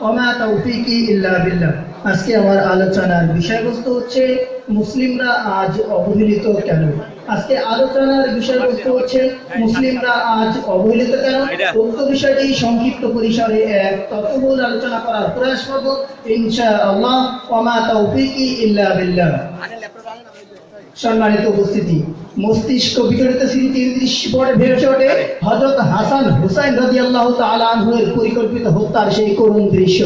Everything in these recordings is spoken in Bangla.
ওয়া মা তাওফীকি ইল্লা বিল্লাহ। আজকে আমার আলোচনার বিষয়বস্তু হচ্ছে মুসলিমরা আজ অবহেলিত কেন। আজকে আলোচনার বিষয়বস্তু হচ্ছে মুসলিমরা আজ অবহেলিত কেন। উক্ত বিষয়টি সংক্ষিপ্ত পরিসরে এক তত্ত্ববহুল আলোচনা করার প্রয়াস করব ইনশাআল্লাহ। ওয়া মা তাওফীকি ইল্লা বিল্লাহ। সম্মানিত উপস্থিতি, মস্তিষ্ক বিগড়িত স্মৃতির দৃশ্য পরে ভেসে ওঠে হযরত হাসান হুসাইন রাদিয়াল্লাহু তাআলা আনহুর পরিকল্পিত হত্যার সেই করুণ দৃশ্য।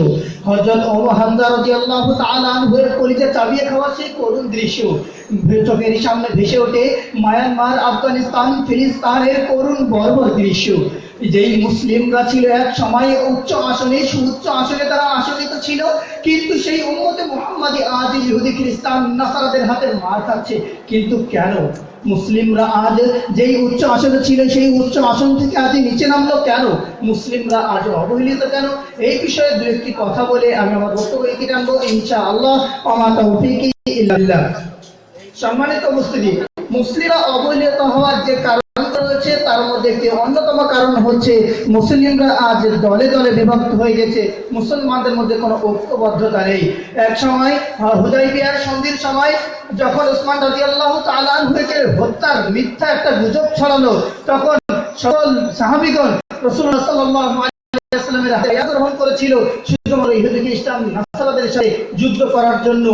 হযরত হামজা রাদিয়াল্লাহু তাআলা আনহুর কলিজা চাবিয়ে খাওয়ার সেই করুণ দৃশ্য চোখের সামনে ভেসে ওঠে মায়ানমার, আফগানিস্তান, ফিলিস্তিনের করুণ বর্বর দৃশ্য। যেই মুসলিমরা ছিল এক সময় উচ্চ আসনে, সুউচ্চ আসনে তারা আসনিত ছিল, কিন্তু সেই উম্মতে মুহাম্মাদি আজ ইহুদি, খ্রিস্টান, নাসারাদের হাতে মার খাচ্ছে। কিন্তু কেন মুসলিমরা আজ যেই উচ্চ আসনে ছিল সেই উচ্চ আসন থেকে আজ নিচে নামলো কেন? মুসলিমরা আজ অবহেলিত কেন? এই বিষয়ে দু একটি কথা বলে আমি আমার বক্তব্য এগিয়ে টানবো ইনশাআল্লাহ। ওয়া মা তাওফীকি ইল্লা বিল্লাহ। সম্মানিত উপস্থিতি, মুসলিমরা অবহেলিত হওয়ার যে কারণ রয়েছে তার মধ্যে একটি অন্যতম কারণ হচ্ছে মুসলিমরা আজ দলে দলে বিভক্ত হয়ে গেছে। মুসলমানদের মধ্যে কোনো ঐক্যবদ্ধতা নেই। এক সময় হুদাইবিয়ার সন্ধির সময় যখন উসমান রাদিয়াল্লাহু তাআলা আনহুকে হত্যার মিথ্যা একটা গুজব ছড়ালো, তখন সকল সাহাবীগণ রাসূলুল্লাহ সাল্লাল্লাহু আলাইহি ওয়াসাল্লামের হাতে বায়াত গ্রহণ করেছিল শুধুমাত্র ইহুদি, খ্রিস্টান, নাসারাদের সাথে যুদ্ধ করার জন্য।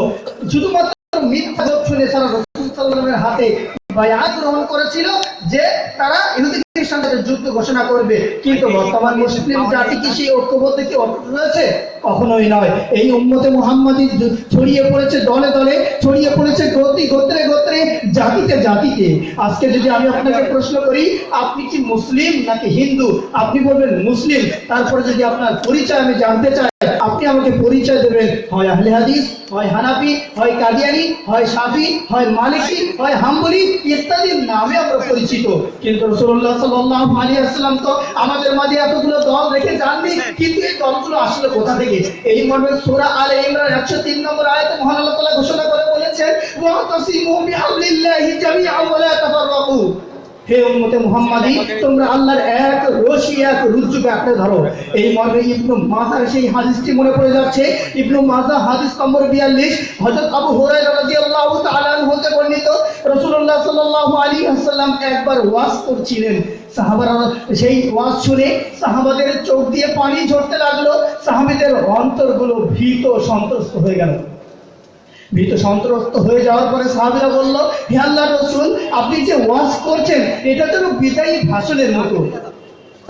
শুধুমাত্র মিথ্যা গুজব শুনে সারা রাসূল সাল্লাল্লাহু আলাইহি ওয়াসাল্লামের হাতে বায়াত গ্রহণ করেছিল যে তারা ইহুদি খ্রিস্টানদের যুদ্ধ ঘোষণা করবে। কিন্তু বর্তমান মুসলিম জাতি কি সেই ঐক্যবদ্ধ কি অটুট রয়েছে? কখনোই নয়। এই উম্মতে মুহাম্মাদি ছড়িয়ে পড়েছে দলে দলে, ছড়িয়ে পড়েছে গোত্রে গোত্রে, জাতিতে জাতিতে। আজকে যদি আমি আপনাকে প্রশ্ন করি আপনি কি মুসলিম নাকি হিন্দু, আপনি বলবেন মুসলিম। তারপরে যদি আপনার পরিচয় আমি জানতে চাই, আপনি আমাকে পরিচয় দেবেন হয় আহলে হাদিস, হয় হানাফি, হয় কাদিয়ানি, হয় শাফি, হয় মালিকি, হয় হাম্বলি ইত্যাদি নামে আমরা পরিচিত। কিন্তু রাসূলুল্লাহ সাল্লাল্লাহু আলাইহি ওয়াসাল্লাম তো আমাদের মাঝে এতগুলো দল রেখে যাননি। কিন্তু এই দলগুলো আসলে কোথা থেকে? এই মর্মে সূরা আলে ইমরান 103 নম্বর আয়াতে মহান আল্লাহ তাআলা ঘোষণা করে বলেছেন, ওয়াতাসিমু বিহাবলিল্লাহি জামিআন ওয়া লা তাফাররাকু। হে উম্মতে মুহাম্মাদি, তোমরা আল্লাহর এক রশি, এক রজ্জুকে আঁকড়ে ধরো। এই মর্মে ইবনু মাজাহ সেই হাদিসটি মনে পড়ে যাচ্ছে। ইবনু মাজাহ হাদিস নম্বর 42, হযরত আবু হুরায়রা রাদিয়াল্লাহু তাআলা আনহু হতে বর্ণিত, রাসূলুল্লাহ সাল্লাল্লাহু আলাইহি ওয়াসাল্লাম একবার ওয়াজ করছিলেন। সাহাবারা সেই ওয়াজ শুনে সাহাবাদের চোখ দিয়ে পানি ঝরতে লাগলো। সাহাবীদের অন্তরগুলো ভীত সন্ত্রস্ত হয়ে গেল। ভীত সন্ত্রস্ত হয়ে যাওয়ার পরে সাহাবীরা বলল, হে আল্লাহর রাসূল, আপনি যে ওয়াজ করছেন এটা তো বিদায়ী ভাষণের মতো।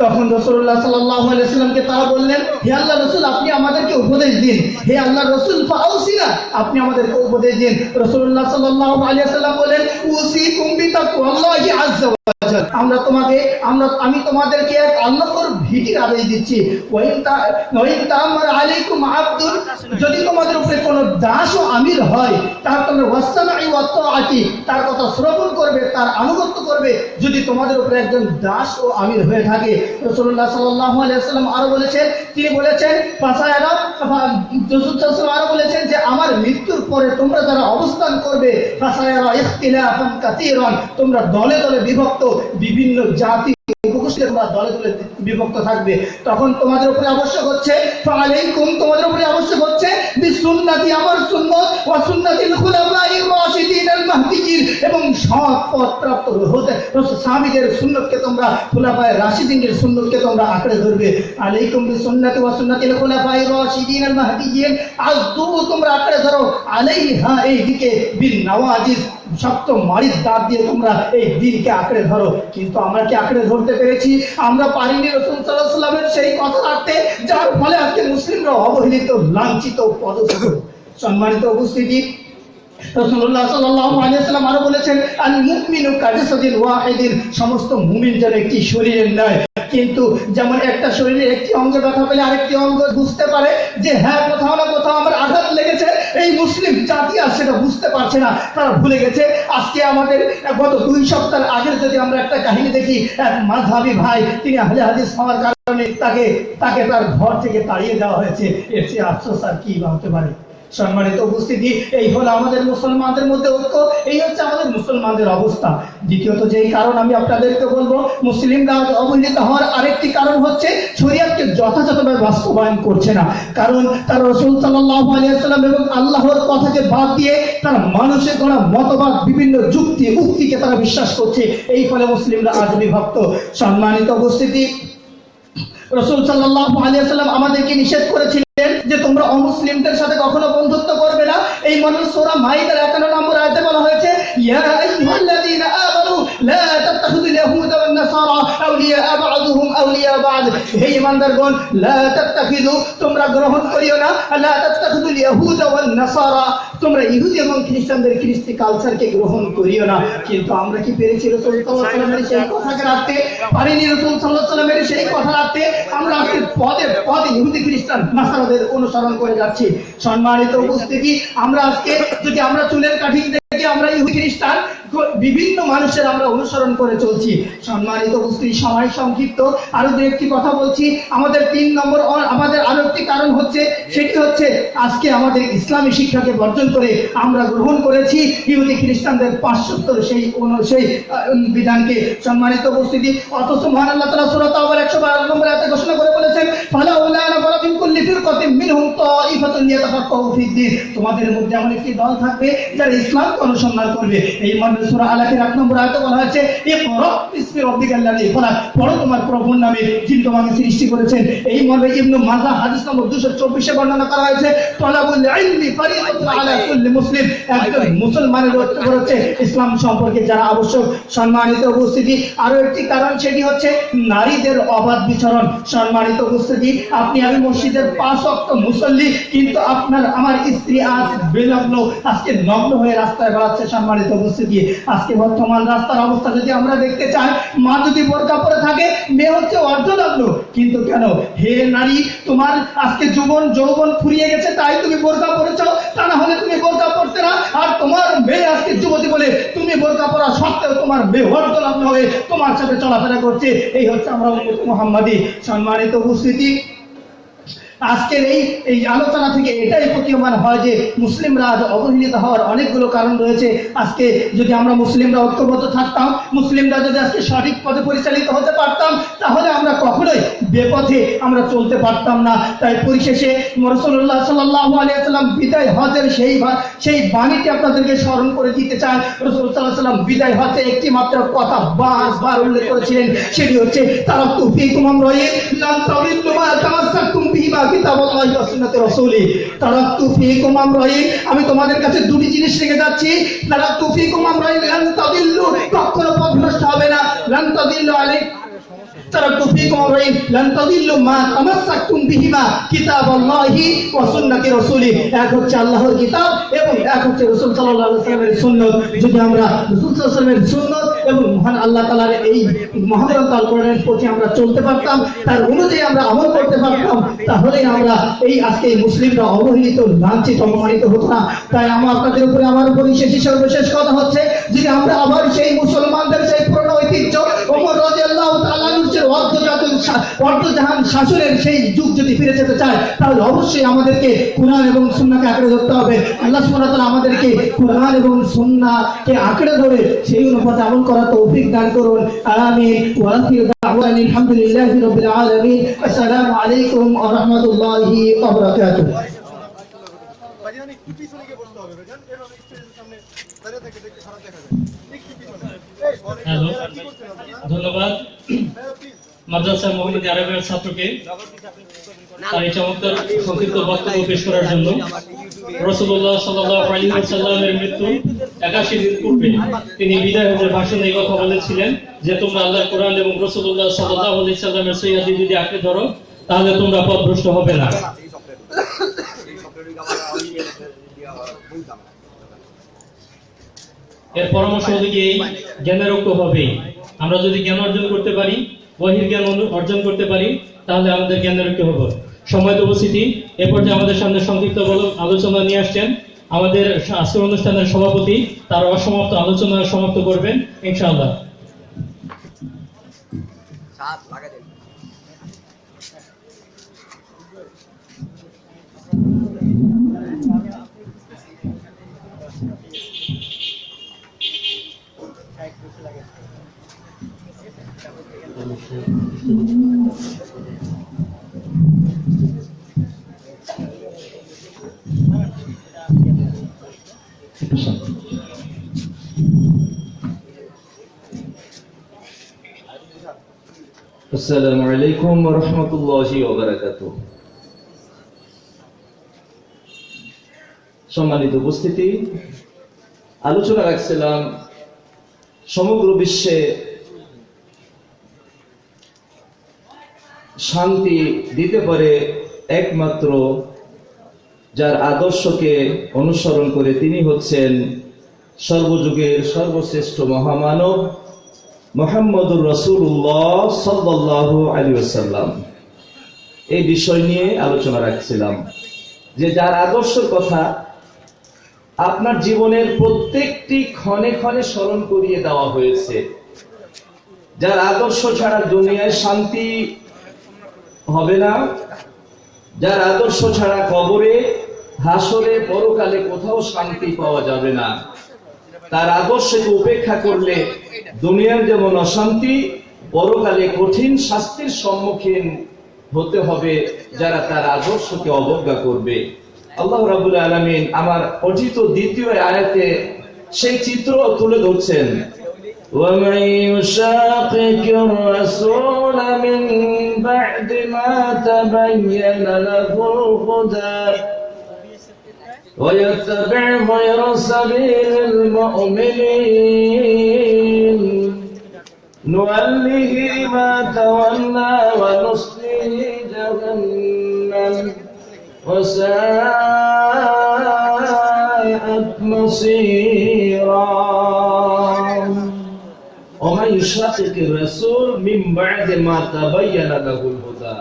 তখন রাসূলুল্লাহ সাল্লাল্লাহু আলাইহি ওয়াসাল্লামকে তারা বললেন, হে আল্লাহর রাসূল, আপনি আমাদেরকে উপদেশ দিন। হে আল্লাহর রাসূল, ফাউসিনা, আপনি আমাদেরকে উপদেশ দিন। রাসূলুল্লাহ সাল্লাল্লাহু আলাইহি ওয়াসাল্লাম বলেন, উসিকুম বিতাকওয়াল্লাহি আযজা ওয়া জাল, আমি তোমাদেরকে এক আল্লাহর ভীতির আদেশ দিচ্ছি। ওয়াইন তা'আমার আলাইকুম আবদুন, যদি তোমাদের উপরে কোনো দাস ও আমির হয়, তার তোমরা ওয়াসসামাই ওয়া তাআতি, তার কথা শ্রবণ করবে, তার আনুগত্য করবে। যদি তোমাদের উপরে একজন দাস ও আমির হয়ে থাকে, রাসূলুল্লাহ সাল্লাল্লাহু আলাইহি ওয়াসাল্লাম আরো বলেছেন, তিনি বলেছেন ফাসায়ারা, রাসূল সাল্লাল্লাহু আরো বলেছেন যে আমার মৃত্যুর পরে তোমরা যারা অবস্থান করবে, ফাসায়ারা ইখতিলাফান কাসীরান, তোমরা দলে দলে বিভক্ত, বিভিন্ন জাতি দলে দলে বিভক্ত থাকবে। তখন তোমাদের উপরে আবশ্যক হচ্ছে ফাআলাইকুম, তোমাদের উপরে আবশ্যক হচ্ছে বিসুন্নতি, আমার সুন্নাত, ওয়া সুন্নাতিল খুলাফায়ে রাশিদিন আল মাহদিয়িন, এবং সৎ পথ প্রাপ্ত হতে সাহাবীদের সুন্নতকে তোমরা, খুলাফায়ে রাশিদিনের সুন্নতকে তোমরা আঁকড়ে ধরবে। আলাইকুম বিসুন্নতি ওয়া সুন্নাতিল খুলাফায়ে রাশিদিন আল মাহদিয়িন, আযদু, তোমরা আঁকড়ে ধরো, আলাইহা, এই দিকে, বিন নওয়াজিজ, শক্ত মারির দাঁত দিয়ে তোমরা এই দিনকে আঁকড়ে ধরো। কিন্তু আমরা কি আঁকড়ে ধরতে পেরেছি? আমরা পারিনি রাসূল সাল্লাল্লাহু আলাইহি ওয়াসাল্লামের সেই কথা রাখতে, যার ফলে আজকে মুসলিমরা অবহেলিত, লাঞ্ছিত, পদচ্যুত। সম্মানিত উপস্থিতি, রাসূলুল্লাহ সাল্লাল্লাহু আলাইহি ওয়াসাল্লাম আরো বলেছেন, আল মুমিনু কাজাসাদিল ওয়াহিদিন, সমস্ত মুমিন যেন একটি শরীরের ন্যায়। কিন্তু যেমন একটা শরীরের একটি অঙ্গ ব্যথা পেলে আরেকটি অঙ্গ বুঝতে পারে যে হ্যাঁ কোথাও না কোথাও আমার আঘাত লেগেছে, এই মুসলিম জাতি আর সেটা বুঝতে পারছে না, তারা ভুলে গেছে। আজকে আমাদের গত 2 সপ্তাহ আগের যদি আমরা একটা কাহিনী দেখি, এক মাযহাবী ভাই, তিনি আহলে হাদিস হওয়ার কারণে তাকে তার ঘর থেকে তাড়িয়ে দেওয়া হয়েছে। এর চেয়ে আফসোস আর কি হতে পারে? সম্মানিত উপস্থিতি, এই হলো আমাদের মুসলমানদের মধ্যে ঐক্য, এই হচ্ছে আমাদের মুসলমানদের অবস্থা। দ্বিতীয়ত যেই কারণ আমি আপনাদেরকে বলবো, মুসলিমরা আজ অবহেলিত হওয়ার আরেকটি কারণ হচ্ছে শরীয়তকে যথাযথভাবে বাস্তবায়ন করছে না। কারণ তারা রাসূল সাল্লাল্লাহু আলাইহি ওয়াসাল্লাম এবং আল্লাহর কথাকে বাদ দিয়ে তারা মানুষের গড়া মতবাদ, বিভিন্ন যুক্তি উক্তিকে তারা বিশ্বাস করছে। এই ফলে মুসলিমরা আজ বিভক্ত। সম্মানিত উপস্থিতি, রাসূল সাল্লাল্লাহু আলাইহি ওয়াসাল্লাম আমাদেরকে নিষেধ করেছিলেন যে তোমরা অমুসলিমদের সাথে কখনো বন্ধুত্ব করবে না। এই মর্মে সূরা মাইদার 51 নম্বর আয়াতে বলা হয়েছে, ইয়া আইয়ুহাল্লাযীনা আমানু লা তাত্তাখিযুল ইয়াহুদা ওয়ান নাসারা আউলিয়া বা'দুহুম আউলিয়া বা'দ। হে ঈমানদারগণ, লা তাত্তাখিযু, তোমরা গ্রহণ করিও না, লা তাত্তাখিযুল ইয়াহুদা ওয়ান নাসারা, তোমরা ইহুদি এবং খ্রিস্টানদের কৃষ্টি কালচারকে গ্রহণ করিও না। কিন্তু আমরা কি পেরেছি রাসূল সাল্লাল্লাহু আলাইহি ওয়াসাল্লামের সেই কথাকে রাখতে? পারিনি। রাসূল সাল্লাল্লাহু আলাইহি ওয়াসাল্লামের সেই কথা রাখতে আমরা আজকে পদে পদে ইহুদি খ্রিস্টান নাসারাদের অনুসরণ করে যাচ্ছি। সম্মানিত উপস্থিতি, আমরা আজকে যদি আমরা চুলের কাটিং থেকে আমরা ইহুদি খ্রিস্টান বিভিন্ন মানুষের আমরা অনুসরণ করে চলছি। সম্মানিত উপস্থিতি, সময় সংক্ষিপ্ত, আরো দু একটি কথা বলছি। আমাদের 3 নম্বর আমাদের আরো একটি কারণ হচ্ছে, সেটি হচ্ছে আজকে আমাদের ইসলামী শিক্ষাকে বর্জন করে আমরা গ্রহণ করেছি ইহুদি খ্রিস্টানদের পাশ্চাত্যের সেই বিধানকে। সম্মানিত উপস্থিতি, অথচ মহান আল্লাহ তাআলা সূরা তাওবার 112 নম্বর আয়াতে ঘোষণা করে বলেছেন, ফালাউলা নাফারা মিন কুল্লি ফিরকাতিন মিনহুম তাইফাতুন লিয়াতাফাক্কাহু ফিদ-দ্বীন, তোমাদের মধ্যে এমন একটি দল থাকবে যারা ইসলামকে অনুসন্ধান করবে। এই মর্মে সূরা আলাকের 1 নম্বর আয়াতে বলা হয়েছে, ইকরা বিসমি রাব্বিকাল্লাযী খলাক, পড়ো তোমার প্রভুর নামে যিনি তোমাকে সৃষ্টি করেছেন। এই মর্মে ইবনে মাজাহ হাদিস নম্বর 224 এ বর্ণনা করা হয়েছে, তালাবুল ইলমি ফারিদাতুন আলা কুল্লি মুসলিম, একজন মুসলমানের উপর হচ্ছে ইসলাম সম্পর্কে জানা আবশ্যক। সম্মানিত উপস্থিতি, আরো একটি কারণ, সেটি হচ্ছে নারীদের অবাধ বিচরণ। সম্মানিত উপস্থিতি, আপনি আমি মসজিদের 5 ওয়াক্ত মুসল্লি, কিন্তু আমার স্ত্রী আজ বেনগ্ন, আজকে নগ্ন হয়ে রাস্তায় বেড়াচ্ছে। সম্মানিত উপস্থিতি, আজকে বর্তমান রাস্তার অবস্থা যদি আমরা দেখতে চাই, মা যদি বোরকা পরে থাকে, মেয়ে হচ্ছে অর্ধনগ্ন। কিন্তু কেন? হে নারী, তোমার আজকে যৌবন ফুরিয়ে গেছে তাই তুমি বোরকা পরেছো, তা না হলে তুমি বোরকা পরতে না। আর তোমার মেয়ে আজকে যুবতী বলে তুমি বোরকা পরা সত্ত্বেও তোমার মেয়ে অর্ধনগ্ন হয়ে তোমার সাথে চলাফেরা করছে। এই হচ্ছে আমরা উম্মত মুহাম্মাদি। সম্মানিত উপস্থিতি, আজকের এই আলোচনা থেকে এটাই প্রতীয়মান হয় যে মুসলিমরা আজ অবহেলিত হওয়ার অনেকগুলো কারণ রয়েছে। আজকে যদি আমরা মুসলিমরা ঐক্যবদ্ধ থাকতাম, মুসলিমরা যদি আজকে সঠিক পথে পরিচালিত হতে পারতাম, তাহলে আমরা কখনোই বেপথে আমরা চলতে পারতাম না। তাই পরিশেষে রাসূলুল্লাহ সাল্লাল্লাহু আলাইহি ওয়াসাল্লাম বিদায় হজের সেই বাণীটি আপনাদেরকে স্মরণ করে দিতে চাই। রাসূল সাল্লাল্লাহু আলাইহি ওয়াসাল্লাম বিদায় হজে একটি মাত্র কথা বারবার উল্লেখ করেছিলেন, সেটি হচ্ছে তারাকতু ফীকুম আমরাইন লান তাদিল্লু মা তামাসসাকতুম বিহিমা কিতাবাল্লাহি ওয়া সুন্নাতি রাসূলি। তারাকতু ফীকুম আমরাইন, আমি তোমাদের কাছে দুটি জিনিস রেখে যাচ্ছি। তারাকতু ফীকুম আমরাইন লান তাদিল্লু, কখনো পথভ্রষ্ট হবে না। লান তাদিল্লু আলাইহি তারাকতু ফীকুম আমরাইন লান তাদিল্লু মা তামাসসাকতুম বিহিমা কিতাবাল্লাহি ওয়া সুন্নাতি রাসূলি। এক হচ্ছে আল্লাহর কিতাব এবং এক হচ্ছে রাসূল সাল্লাল্লাহু আলাইহি ওয়াসাল্লামের সুন্নাত। যদি আমরা রাসূল সাল্লাল্লাহু আলাইহি ওয়াসাল্লামের সুন্নাত এবং মহান আল্লাহ তাআলার এই মহাগ্রন্থ আল কোরআনের প্রতি আমরা চলতে পারতাম, তার অনুযায়ী আমরা আমল করতে পারতাম, তাহলেই আমরা এই আজকে মুসলিমরা অবহেলিত, লাঞ্ছিত, অপমানিত হতো না। তাই আপনাদের উপরে আমার সর্বশেষ কথা হচ্ছে, যদি আমরা আবার সেই মুসলমানদের সেই পুরনো ঐতিহ্য ওমর রাদিয়াল্লাহু তাআলা অর্ধজাহান শাসনের সেই যুগ যদি ফিরে যেতে চায়, তাহলে অবশ্যই আমাদেরকে কুরআন এবং সুন্নাহকে আঁকড়ে ধরতে হবে। আল্লাহ সুবহানাহু ওয়া তাআলা আমাদেরকে কুরআন এবং সুন্নাহকে আঁকড়ে ধরে সেই অনুপাতে আমল করার তৌফিক দান করুন। আমিন। ওয়া আখিরু দাওয়ানা আলহামদুলিল্লাহি রাব্বিল আলামিন। আসসালামু আলাইকুম ওয়া রাহমাতুল্লাহি ওয়া বারাকাতুহু। হ্যালো, ধন্যবাদ মাদ্রাসা মোহাম্মদী আরবের ছাত্রকে তার এই চমৎকার সংক্ষিপ্ত বক্তব্য পেশ করার জন্য। রাসূলুল্লাহ সাল্লাল্লাহু আলাইহি ওয়াসাল্লামের মৃত্যু 81 দিন পূর্বে তিনি বিদায় হজের ভাষণে এই কথা বলেছিলেন যে তোমরা আল্লাহর কোরআন এবং রাসূলুল্লাহ সাল্লাল্লাহু আলাইহি ওয়াসাল্লামের সহিহ হাদিস যদি আঁকড়ে ধরো, তাহলে তোমরা পথভ্রষ্ট হবে না। এর পরামর্শ অনুযায়ী জ্ঞানের ঐক্য হবে। আমরা যদি জ্ঞান অর্জন করতে পারি, ওহীর জ্ঞান অর্জন করতে পারি, তাহলে আমাদের জ্ঞানের ঐক্য হবে। সম্মানিত উপস্থিতি, এ পর্যায়ে আমাদের সামনে সংক্ষিপ্ত আলোচনা নিয়ে আসছেন আমাদের আজকের অনুষ্ঠানের সভাপতি। তার অসমাপ্ত আলোচনা সমাপ্ত করবেন ইনশাআল্লাহ। আসসালামু আলাইকুম ওয়া রাহমাতুল্লাহি ওয়া বারাকাতুহু। সম্মানিত উপস্থিতি, আলোচনা রাখছিলাম সমগ্র বিশ্বে শান্তি দিতে পারে একমাত্র যার আদর্শকে অনুসরণ করে তিনি হচ্ছেন সর্বযুগের সর্বশ্রেষ্ঠ মহামানব মুহাম্মদুর রাসূলুল্লাহ সাল্লাল্লাহু আলাইহি ওয়াসাল্লাম। এই বিষয় নিয়ে আলোচনা রাখছিলাম যে যার আদর্শের কথা আপনার জীবনের প্রত্যেকটি ক্ষণে ক্ষণে স্মরণ করিয়ে দেওয়া হয়েছে। যার আদর্শ ছাড়া দুনিয়ায় শান্তি হবে না, যার আদর্শ ছাড়া কবরে, হাসরে, পরকালে কোথাও শান্তি পাওয়া যাবে না। তার আদর্শকে উপেক্ষা করলে দুনিয়ার যেমন অশান্তি, পরকালে কঠিন শাস্তির সম্মুখীন হতে হবে যারা তার আদর্শকে অবজ্ঞা করবে। আল্লাহ রাব্বুল আলামিন আমার পঠিত দ্বিতীয় আয়াতে সেই চিত্র তুলে ধরছেন। وَمَن يُشَاقِقِ الرَّسُولَ مِن بَعْدِ مَا تَبَيَّنَ لَهُ الْهُدَى وَيَتَّبِعْ غَيْرَ سَبِيلِ الْمُؤْمِنِينَ نُوَلِّهِ مَا تَوَلَّى وَنُصْلِهِ جَهَنَّمَ وَسَاءَتْ مَصِيرًا وَمَن يُشَاقِقِ الرَّسُولَ مِن بَعْدِ مَا تَبَيَّنَ لَهُ الْهُدَى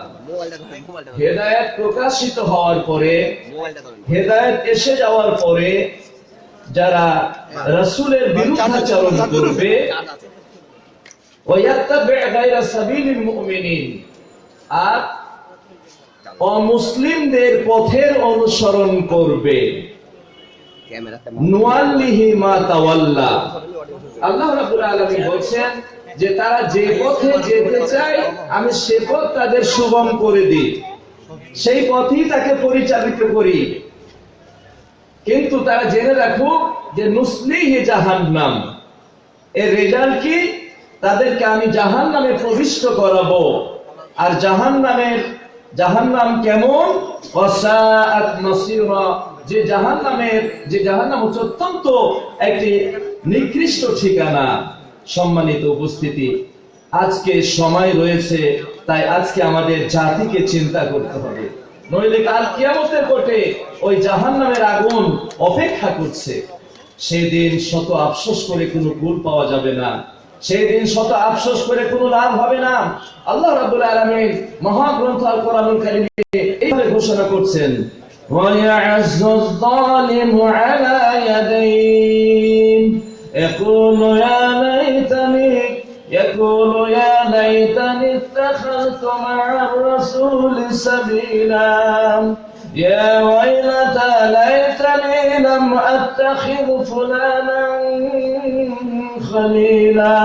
হেদায়েত প্রকাশিত হওয়ার পরে, হেদায়েত এসে যাওয়ার পরে যারা রাসূলের বিরুদ্ধাচরণ করবে, ওয়ায়াত্তাবি' গায়রা সাবিলিল মুমিনিন, আর অমুসলিমদের পথের অনুসরণ করবে, নুয়াল্লিহি মা তাওয়াল্লা। আল্লাহ রাব্বুল আলামিন বলেন যে তারা যে পথে যেতে চায় আমি সে পথ তাদের সুগম করে দিই, সেই পথেই তাকে পরিচালিত করি। কিন্তু তারা জেনে রাখুক যে নুসলিহি জাহান্নাম, এর রেজাল্ট কি? তাদেরকে আমি জাহান্নামে প্রবিষ্ট করাবো। আর জাহান্নাম কেমন? ওয়াসাআত মাসীরা, যে জাহান্নাম হচ্ছে অত্যন্ত একটি নিকৃষ্ট ঠিকানা। সম্মানিত উপস্থিতি, আজকে সময় রয়েছে, তাই আজকে আমাদের জাতিকে চিন্তা করতে হবে, নইলে কাল কিয়ামতের কোটে ওই জাহান্নামের আগুন অপেক্ষা করছে। সেদিন শত আফসোস করে কোনো কুল পাওয়া যাবে না, সেদিন শত আফসোস করে কোনো লাভ হবে না। আল্লাহ রাব্বুল আলামিন মহাগ্রন্থ আল কোরআনুল কারীমে এইভাবে ঘোষণা করছেন, وَيَعَزُّ الظَّالِمُ عَلَى يَدَيْهِ يَقُولُ يَا لَيْتَنِي اتَّخَذْتُ مَعَ الرَّسُولِ سَبِيلًا يَا وَيْلَتَى لَيْتَنِي لَمْ أَتَّخِذْ فُلَانًا خَلِيلًا।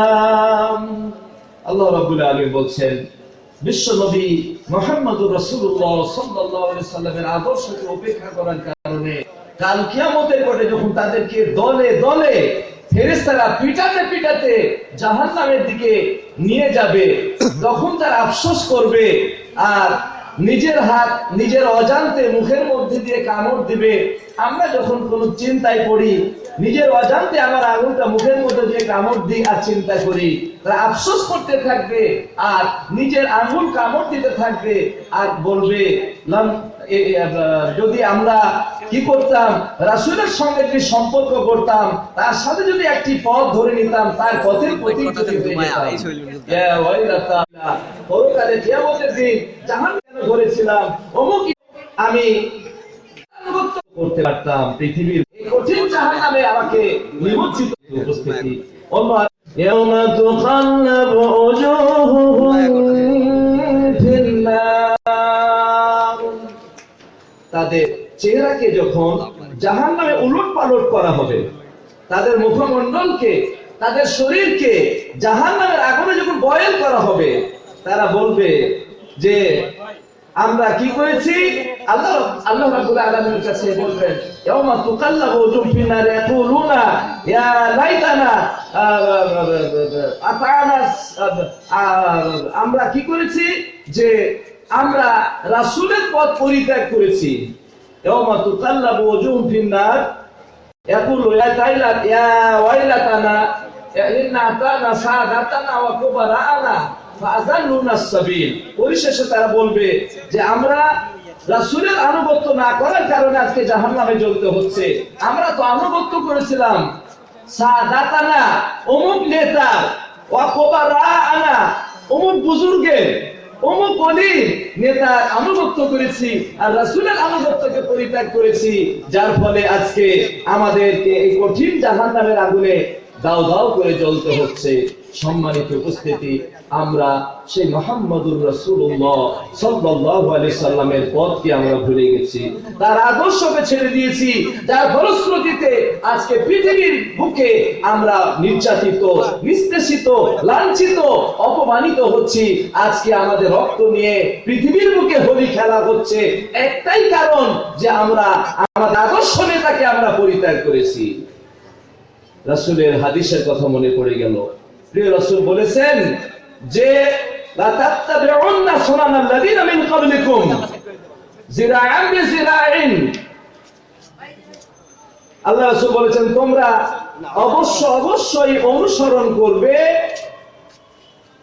আল্লাহ রাব্বুল আলামিন বলছেন, বিশ্ব নবী মুহাম্মদুর রাসূলুল্লাহ সাল্লাল্লাহু আলাইহি সাল্লামের আদর্শকে উপেক্ষা করার কারণে কাল কিয়ামতের কোটে যখন তাদেরকে দলে দলে ফেরেশতারা পিটাতে জাহান্নামের দিকে নিয়ে যাবে, তখন তারা আফসোস করবে আর নিজের হাত নিজের অজান্তে মুখের মধ্যে দিয়ে কামড় দিবে। আমরা যখন কোনো চিন্তায় পড়ি, নিজের অজান্তে আমার আঙুলটা মুখের মধ্যে দিয়ে কামড় দিই আর চিন্তা করি, তারা আফসোস করতে থাকবে আর নিজের আঙুল কামড় দিতে থাকবে আর বলবে, যদি আমরা কি করতাম, রাসূলের সঙ্গে একটি সম্পর্ক করতাম, তার সাথে যদি একটি পথ ধরে নিতাম, তার পথের প্রতি যদি হয়ে যেতাম। ইয়া ওয়াইলাতা, পরকালে কিয়ামতের দিন জাহান্নামে ধরেছিলাম, অমুক আমি করতে পারতাম, পৃথিবীর এই কঠিন জাহান্নামে আমাকে নিমজ্জিত। উপস্থিতি অন্য ইয়াউমা তুকাল্লাবু উজুহুহুম ফিন্নার, তাদের চেহারাকে যখন জাহান্নামে উলটপালট করা হবে, তাদের মুখমণ্ডলকে, তাদের শরীরকে জাহান্নামের আগুনে যখন বয়েল করা হবে, তারা বলবে যে আমরা কি করেছি, আল্লাহ রাব্বুল আলামিনের কাছে বলবেন ইয়াউমা তুকাল্লাবু ওজুহুম ফিন-নার ইয়াকুলুনা ইয়া লাইতানা আতানা, আমরা কি করেছি যে আমরা রাসূলের পথ পরিত্যাগ করেছি। ইয়াউমা তুকাল্লাবু ওজুহুম ফিন-নার ইয়াকুলু ইয়া ওয়াইলাতানা ইন্না আতানা সাদাতানা ওয়া কুবারানা ফাযাল্লুনা সাবিল। পরিশেষে তারা বলবে যে আমরা রাসূলের আনুগত্য না করার কারণে আজকে জাহান্নামে জ্বলতে হচ্ছে। আমরা তো আনুগত্য করেছিলাম সাদাতানা, অমুক নেতা, ওয়া কুবারানা, অমুক বুজুর্গের, অমুক অলি নেতার আনুগত্য করেছি আর রাসূলের আনুগত্যকে পরিত্যাগ করেছি, যার ফলে আজকে আমাদেরকে এই কঠিন জাহান্নামের আগুনে দাও দাও করে জ্বলতে হচ্ছে। সম্মানিত উপস্থিতি, আমরা সেই মুহাম্মদুর রাসূলুল্লাহ সাল্লাল্লাহু আলাইহি সাল্লামের পথকে আমরা ভুলে গেছি, তার আদর্শকে ছেড়ে দিয়েছি, যার ফলশ্রুতিতে আজকে পৃথিবীর বুকে আমরা নির্যাতিত, নিষ্পেষিত, লাঞ্ছিত, অপমানিত হচ্ছি। আজকে আমাদের রক্ত নিয়ে পৃথিবীর বুকে হোলি খেলা হচ্ছে একটাই কারণ, যে আমরা আমাদের আদর্শ নেতাকে আমরা পরিত্যাগ করেছি। রাসূলের হাদিসের কথা মনে পড়ে গেল। প্রিয় রাসূল বলেছেন যে লা তাত্তাবিউন্না সুনানাল্লাযিনা মিন ক্বাবলিকুম জিরাআন বিজিরাইন। আল্লাহ রাসূল বলেছেন তোমরা অবশ্যই অনুসরণ করবে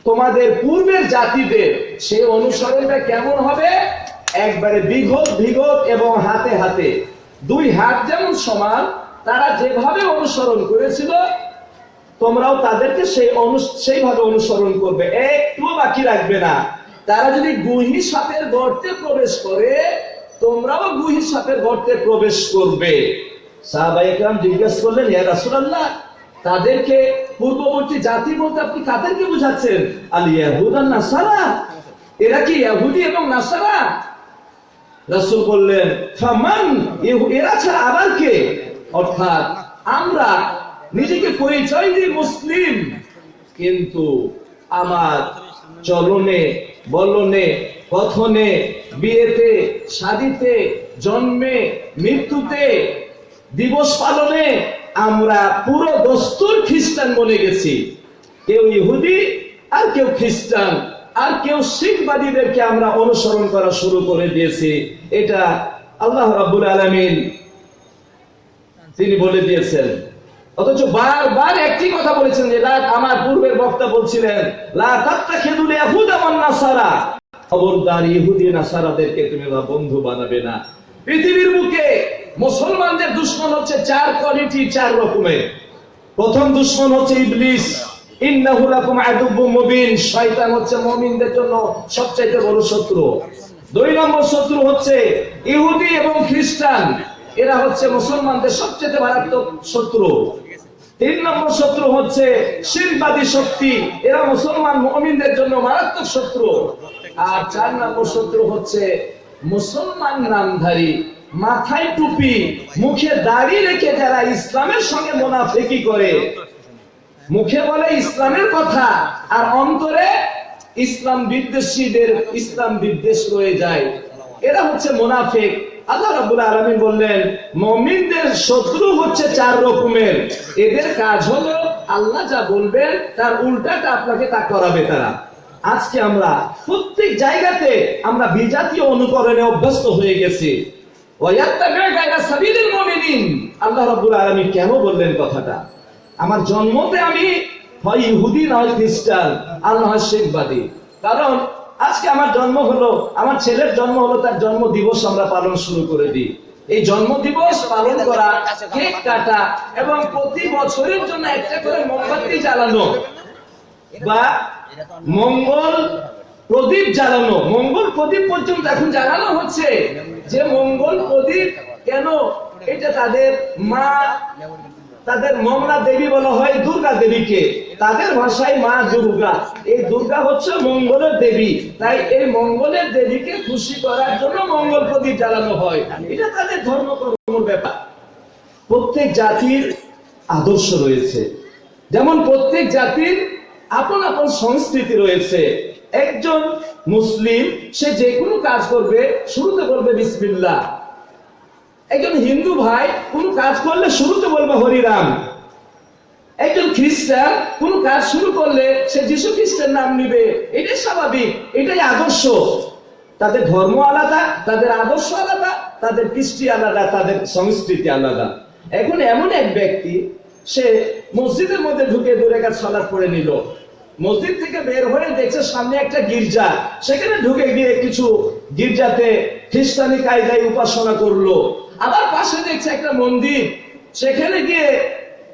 তোমাদের পূর্বের জাতিদের। সেই অনুসরণটা কেমন হবে? একবারে বিঘত এবং হাতে হাতে, দুই হাত যেমন সমান, তারা যেভাবে অনুসরণ করেছিল তোমরাও তাদেরকে সেইভাবে অনুসরণ করবে, একটু বাকি রাখবে না। তারা যদি গুহি সাপের গর্তে প্রবেশ করে, তোমরাও গুহি সাপের গর্তে প্রবেশ করবে। সাহাবায়ে কেরাম জিজ্ঞেস করলেন, ইয়া রাসূলুল্লাহ, তাদেরকে পূর্ববর্তী জাতি বলতে আপনি কাদেরকে বুঝাচ্ছেন? আল ইয়াহুদ আন নাসারা, এরা কি ইহুদি এবং নাসারা? রাসূল বললেন, ফামান, এরা ছাড়া আবার কে? অর্থাৎ আমরা নিজেকে পরিচয় দিই মুসলিম, কিন্তু আমার চলনে, বলনে, কথনে, বিয়েতে, শাদীতে, জন্মে, মৃত্যুতে, দিবস পালনে আমরা পুরো দস্তুর খ্রিস্টান বনে গেছি। কেউ ইহুদি আর কেউ খ্রিস্টান আর কেউ শিখবাদীদেরকে আমরা অনুসরণ করা শুরু করে দিয়েছি। এটা আল্লাহ রাব্বুল আলামিন তিনি বলে দিয়েছেন। অথচ বারবার একটি কথা বলেছেন, যে আমার পূর্বের বক্তা বলছিলেন লা তাত্তাখিদুল ইয়াহুদা ওয়ান নাসারা, খবরদার ইহুদি নাসারাদেরকে তুমি বন্ধু বানাবে না। পৃথিবীর বুকে মুসলমানদের দুশমন হচ্ছে চার কোয়ালিটি, চার রকমের। প্রথম দুশমন হচ্ছে ইবলিস, ইন্নাহু লাকুম আদুব্বুম মুবিন। শয়তান হচ্ছে মুমিনদের জন্য সবচেয়ে বড় শত্রু। দুই নম্বর শত্রু হচ্ছে ইহুদি এবং খ্রিস্টান, এরা হচ্ছে মুসলমানদের সবচেয়ে মারাত্মক শত্রু। তিন নম্বর শত্রু হচ্ছে শিরকবাদী শক্তি, এরা মুসলমান মুমিনদের জন্য মারাত্মক শত্রু। আর চার নম্বর শত্রু হচ্ছে মুসলমান নামধারী, মাথায় টুপি, মুখে দাড়ি রেখে যারা ইসলামের সঙ্গে মুনাফিকি করে, মুখে বলে ইসলামের কথা আর অন্তরে ইসলাম বিদ্বেষীদের ইসলাম বিদ্বেষ রয়ে যায়, এরা হচ্ছে মুনাফিক। আল্লাহ রাব্বুল আলামিন বললেন মুমিনদের শত্রু হচ্ছে চার রকমের। এদের কাজ হলো আল্লাহ যা বলবেন তার উল্টাটা আপনাকে তা করাবে তারা। আজকে আমরা প্রত্যেক জায়গাতে আমরা বিজাতীয় অনুকরণে অভ্যস্ত হয়ে গেছি। ওয়ায়াত্তাবি'ু গায়রা সাবিলিল মুমিনিন। আল্লাহ রাব্বুল আলামিন কেন বললেন কথাটা? আমার জন্মতে আমি হয় ইহুদি না হয় খ্রিস্টান আর না হয় শিখবাদী। কারণ আজকে আমার জন্ম হলো, আমার ছেলের জন্ম হলো, তার জন্ম দিবস আমরা পালন শুরু করে দিই। এই জন্ম দিবস পালন করা, কেক কাটা এবং প্রতি বছরের জন্য একটা করে মোমবাতি জ্বালানো বা মঙ্গল প্রদীপ জ্বালানো। মঙ্গল প্রদীপ পর্যন্ত এখন জ্বালানো হচ্ছে। যে মঙ্গল প্রদীপ কেন? এটা তাদের মা, তাদের মমলা দেবী বলা হয় দুর্গা দেবীকে, তাদের ভাষায় মা দুর্গা। এই দুর্গা হচ্ছে মঙ্গলের দেবী, তাই এই মঙ্গলের দেবীকে খুশি করার জন্য মঙ্গল প্রদীপ জ্বালানো হয়। এটা তাদের ধর্মকর্মের ব্যাপার। প্রত্যেক জাতির আদর্শ রয়েছে, যেমন প্রত্যেক জাতির আপন আপন সংস্কৃতি রয়েছে। একজন মুসলিম সে যে কোনো কাজ করবে শুরুতে বলবে বিসমিল্লাহ। একজন হিন্দু ভাই কোন কাজ করলে শুরুতে বলবে হরিরাম। একজন খ্রিস্টান কোন কাজ শুরু করলে সে যীশু খ্রিস্টের নাম নিবে। এটাই স্বাভাবিক, এটাই আদর্শ। তাদের ধর্ম আলাদা, তাদের আদর্শ আলাদা, তাদের কৃষ্টি আলাদা, তাদের সংস্কৃতি আলাদা। এখন এমন এক ব্যক্তি সে মসজিদের মধ্যে ঢুকে 2 রাকাত সালাত পড়ে নিল। মসজিদ থেকে বের হয়ে দেখছে সামনে একটা গির্জা, সেখানে ঢুকে গিয়ে কিছু গির্জাতে খ্রিস্টানি কায়দায় উপাসনা করলো। আবার পাশে দেখছে একটা মন্দির, সেখানে গিয়ে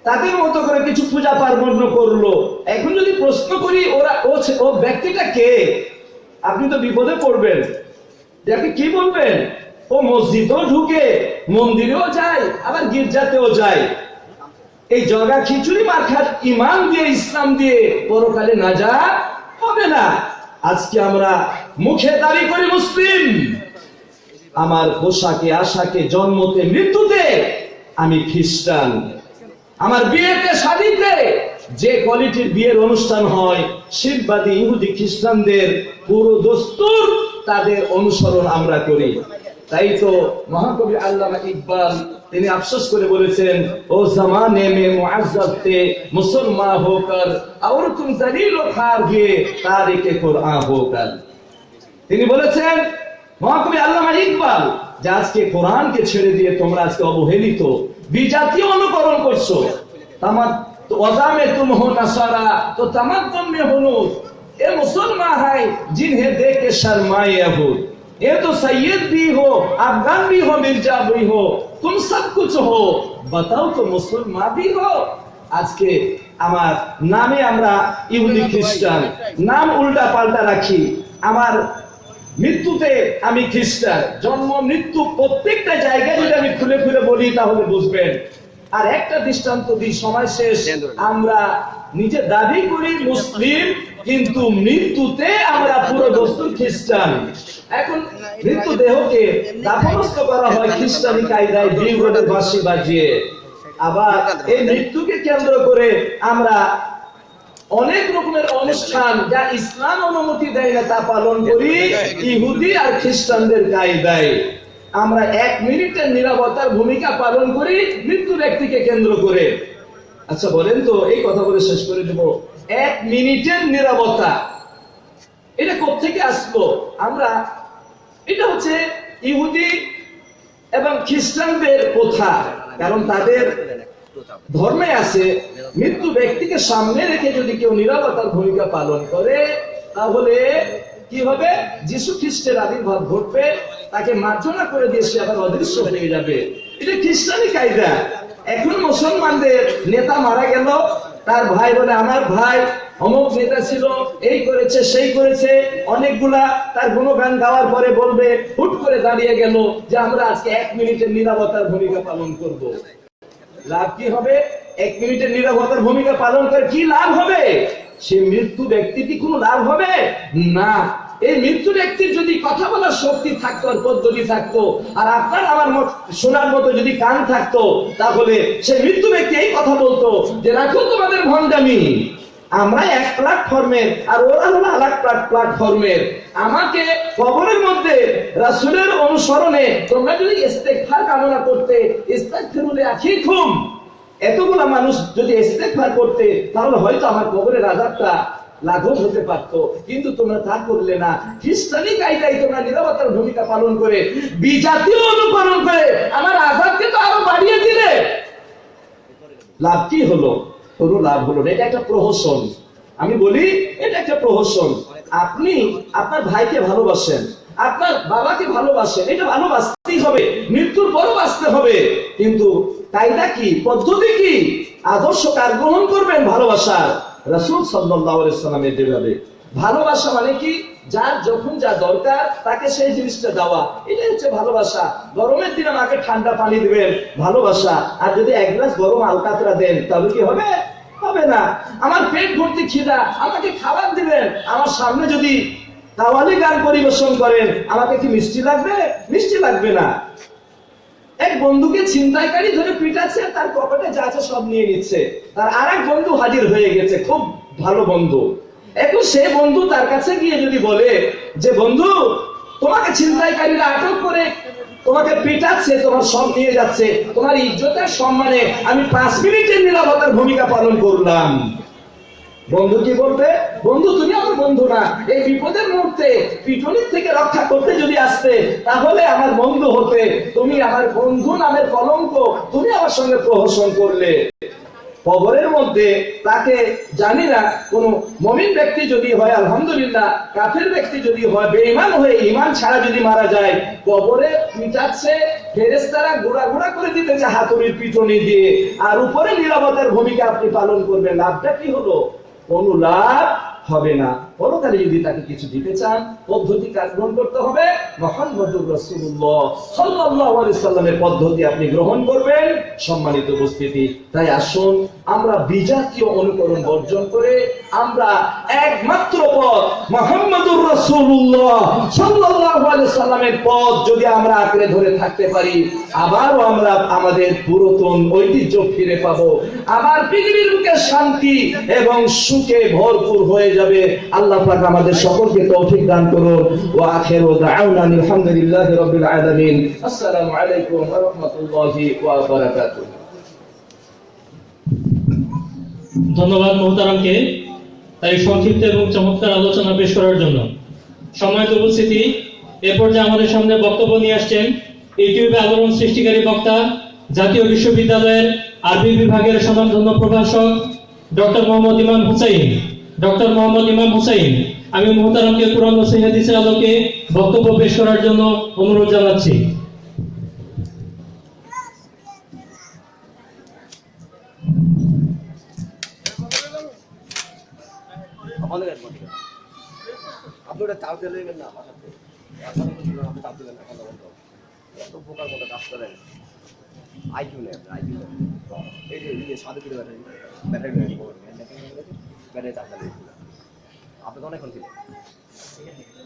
তাদের মতো করে কিছু পূজা পার্বণ করলো। এখন যদি প্রশ্ন করি ও ব্যক্তিটা কে, আপনি তো বিপদে পড়বেন। যাকে কি বলবেন? ও মসজিদেও ঢুকে, মন্দিরেও যায়, আবার গির্জাতেও যায়। এই জগা খিচুড়ি মার্কার ইমান দিয়ে, ইসলাম দিয়ে পরকালে নাজাত হবে না। আজকে আমরা মুখে দাবি করি মুসলিম, আমার পোশাকে আশাকে জন্মতে মৃত্যুতে আমি খ্রিস্টান। আমার বিয়েতে শাদীতে যে কোয়ালিটির বিয়ের অনুষ্ঠান হয়, শিববাদী ইহুদি খ্রিস্টানদের পুরো দস্তুর তাদের অনুসরণ আমরা করি। তাই তো মহাকবি আল্লামা ইকবাল তিনি আফসোস করে বলেছেন, ও জামানে মে মুআজ্জাব थे মুসলমান होकर और तुम जलील व खार हुए तारिके कुरान होकर। তিনি বলেছেন মহাকবি আল্লামা ইকবাল যে আজকে কোরআনকে ছেড়ে দিয়ে তোমরা আজকে অবহেলিত বিজাতীয় অনুকরণ করছো। তো ওয়াজামে তুম হো নাসারা তো তামাদ্দুন মে হুনুদ। এ মুসলমান है जिन्हें देख के शर्माए यहूद। ये तो सैयद भी हो, अफगान भी हो, मिर्जा भी हो, तुम सब कुछ हो, बताओ तो मुसलमान भी हो। আজকে আমার নামে আমরা ইহুদি খ্রিস্টান, নাম উল্টা পাল্টা রাখি। আমার মৃত্যুতে আমি খ্রিস্টান, জন্ম মৃত্যু প্রত্যেকটা জায়গায় যদি আমি খুলে খুলে বলি তাহলে বুঝবেন। আর একটা দৃষ্টান্ত দিই, সময় শেষ। আমরা নিজে দাবি করি মুসলিম, কিন্তু মৃত্যুতে আমরা পুরো দস্তুর খ্রিস্টান। এখন মৃত্যুদেহকে দাফনস্থ করা হয় খ্রিস্টানি কায়দায়, বিগড়ের বাঁশি বাজিয়ে। আবার এই মৃত্যুকে কেন্দ্র করে আমরা অনেক রকমের অনুষ্ঠান যা ইসলাম অনুমতি দেয় না তা পালন করি ইহুদি আর খ্রিস্টানদের কায়দায়। আমরা 1 মিনিটের নীরবতার ভূমিকা পালন করি মৃত্যু ব্যক্তিকে কেন্দ্র করে। আচ্ছা বলেন তো, এই কথা বলে শেষ করে দেব, 1 মিনিটের নীরবতা এটা কোত্থেকে আসলো? এটা হচ্ছে ইহুদি এবং খ্রিস্টানদের প্রথা। কারণ তাদের ধর্মে আছে মৃত্যু ব্যক্তিকে সামনে রেখে যদি কেউ নীরবতার ভূমিকা পালন করে তাহলে কি হবে? যীশু খ্রিস্টের আবির্ভাব ঘটবে, তাকে মার্জনা করে দিয়ে সে আবার অদৃশ্য হয়ে যাবে। এটা খ্রিস্টানি কায়দা। এখন মুসলমানদের নেতা মারা গেল, তার ভাই বলে আমার ভাই অমুক নেতা ছিল, এই করেছে সেই করেছে, অনেকগুলা তার গুণগান গাওয়ার পরে বলবে, হুট করে দাঁড়িয়ে গেল যে আমরা আজকে 1 মিনিটের নীরবতার ভূমিকা পালন করব। লাভ কি হবে? 1 মিনিটের নীরবতার ভূমিকা পালন করে কি লাভ হবে? সে মৃত্যু ব্যক্তিটি কোনো লাভ হবে না। এই মৃত্যু ব্যক্তির যদি কথা বলার শক্তি থাকতো আর পদ্ধতি থাকতো, আর আপনার আমার শোনার মতো যদি কান থাকতো, তাহলে সে মৃত্যু ব্যক্তি এই কথা বলতো যে রাখো তোমাদের ভণ্ডামি, আমরা এক প্ল্যাটফর্মের আর ওরা হলো আরেক প্ল্যাটফর্মের। আমাকে কবরের মধ্যে রাসূলের অনুসরণে তোমরা যদি ইস্তেগফার কামনা করতে, ইস্তাগফিরু লিআখিকুম, এতগুলা মানুষ যদি ইস্তেগফার করতে, তাহলে হয়তো আমার কবরের আযাবটা লাঘব হতে পারত। কিন্তু তোমরা তা করলে না। খ্রিস্টানি কায়দায় তোমরা নীরবতার ভূমিকা পালন করে, বিজাতীয় অনুকরণ করে আমার আযাবকে তো আরো বাড়িয়ে দিলে। লাভ কি হলো? কোনো লাভ হলো না। এটা একটা প্রহসন। আমি বলি এটা একটা প্রহসন। আপনি আপনার ভাইকে ভালোবাসেন, আপনার বাবাকে ভালোবাসেন, এটা ভালোবাসতেই হবে, মৃত্যুর পরও বাঁচতে হবে। কিন্তু কায়দা কি, পদ্ধতি কি, আদর্শ কার গ্রহণ করবেন? ভালোবাসার রাসূল সাল্লাল্লাহু আলাইহি সাল্লামের যেভাবে। ভালোবাসা মানে কি? যার যখন যা দরকার তাকে সেই জিনিসটা দেওয়া, এটাই হচ্ছে ভালোবাসা। গরমের দিনে আমাকে ঠান্ডা পানি দিবেন, ভালোবাসা। আর যদি 1 গ্লাস গরম আলকাতরা দেন তাহলে কি হবে? হবে না। আমার পেট ভর্তি খিদা, আমাকে খাবার দিবেন। আমার সামনে যদি কাওয়ালি গান পরিবেশন করেন, আমাকে কি মিষ্টি লাগবে? মিষ্টি লাগবে না। এক বন্ধুকে ছিনতাইকারী ধরে পিটাচ্ছে, তার পকেটে যা আছে সব নিয়ে নিচ্ছে। তার আরেক বন্ধু হাজির হয়ে গেছে, খুব ভালো বন্ধু। এখন সে বন্ধু তার কাছে গিয়ে যদি বলে যে বন্ধু তোমাকে ছিনতাইকারীরা আটক করে তোমাকে পিটাচ্ছে, তোমার সব নিয়ে যাচ্ছে, তোমার ইজ্জতের সম্মানে আমি 5 মিনিটের নিরাপত্তার ভূমিকা পালন করলাম, বন্ধু কি বলবে? বন্ধু তুমি আমার বন্ধু না, এই বিপদের মুহূর্তে পিটুনির থেকে রক্ষা করতে যদি আসতে তাহলে আমার বন্ধু হতে, তুমি আমার বন্ধু নামের কলঙ্ক তুমি আমার সঙ্গে প্রহসন করলে। কবরের মধ্যে তাকে জানি না কোন মুমিন ব্যক্তি যদি হয় আলহামদুলিল্লাহ, কাফের ব্যক্তি যদি হয়, বেঈমান হয়ে ঈমান ছাড়া যদি মারা যায়, কবরে পিটাচ্ছে, ফেরেশতারা গুড়া গুড়া করে দিতেছে হাতুড়ির পিটনি দিয়ে, আর উপরে নিরাপত্তার ভূমিকা আপনি পালন করবেন, লাভটা কি হলো? কোনো লাভ হবে না। পরকালে যদি তাকে কিছু দিতে চান, পদ্ধতি কাজ গ্রহণ করতে হবে মুহাম্মদুর রাসূলুল্লাহ সাল্লাল্লাহু আলাইহি সাল্লামের পদ্ধতি আপনি গ্রহণ করবেন। সম্মানিত উপস্থিতি, তাই আসুন আমরা বিজাতীয় অনুকরণ বর্জন করে আমরা একমাত্র পথ মুহাম্মদুর রাসূলুল্লাহ সাল্লাল্লাহু আলাইহি সাল্লামের পথ যদি আমরা আঁকড়ে ধরে থাকতে পারি, আবারও আমরা আমাদের পুরাতন ঐতিহ্য ফিরে পাবো, আবার পৃথিবীর বুকে শান্তি এবং সুখে ভরপুর হয়ে যাবে। আল্লাহ পাক আমাদের সকলকে তৌফিক দান করুন। ওয়া আখিরু দাওয়ানা আলহামদুলিল্লাহি রাব্বিল আলামিন। আসসালামু আলাইকুম ওয়া রাহমাতুল্লাহি ওয়া বারাকাতুহু। ধন্যবাদ মোহতারামকে তাই সংক্ষিপ্ত এবং চমৎকার আলোচনা পেশ করার জন্য। সম্মানিত উপস্থিতি, এ পর্যায়ে আমাদের সামনে বক্তব্য নিয়ে আসছেন ইউটিউবে আলোড়ন সৃষ্টিকারী বক্তা, জাতীয় বিশ্ববিদ্যালয়ের আরবি বিভাগের স্বনামধন্য প্রভাষক ডক্টর মোহাম্মদ ইমাম হুসাইন। ডক্টর মোহাম্মদ ইমাম হুসাইন, আমি মোহতারামকে কুরআন ও সহিহ হাদিসের আলোকে বক্তব্য পেশ করার জন্য অনুরোধ জানাচ্ছি। আপনারা চাপ দিলেন না, আপনি চাপ দিলেন না, এত বোকার মতো কাজ করেন। আইকিউ নেই, আইকিউ নেই। এই যে সাথে দিলে ব্যাটারি ব্যাটারি চাপ দিলেন, আপনি তো অনেকক্ষণ ছিলেন,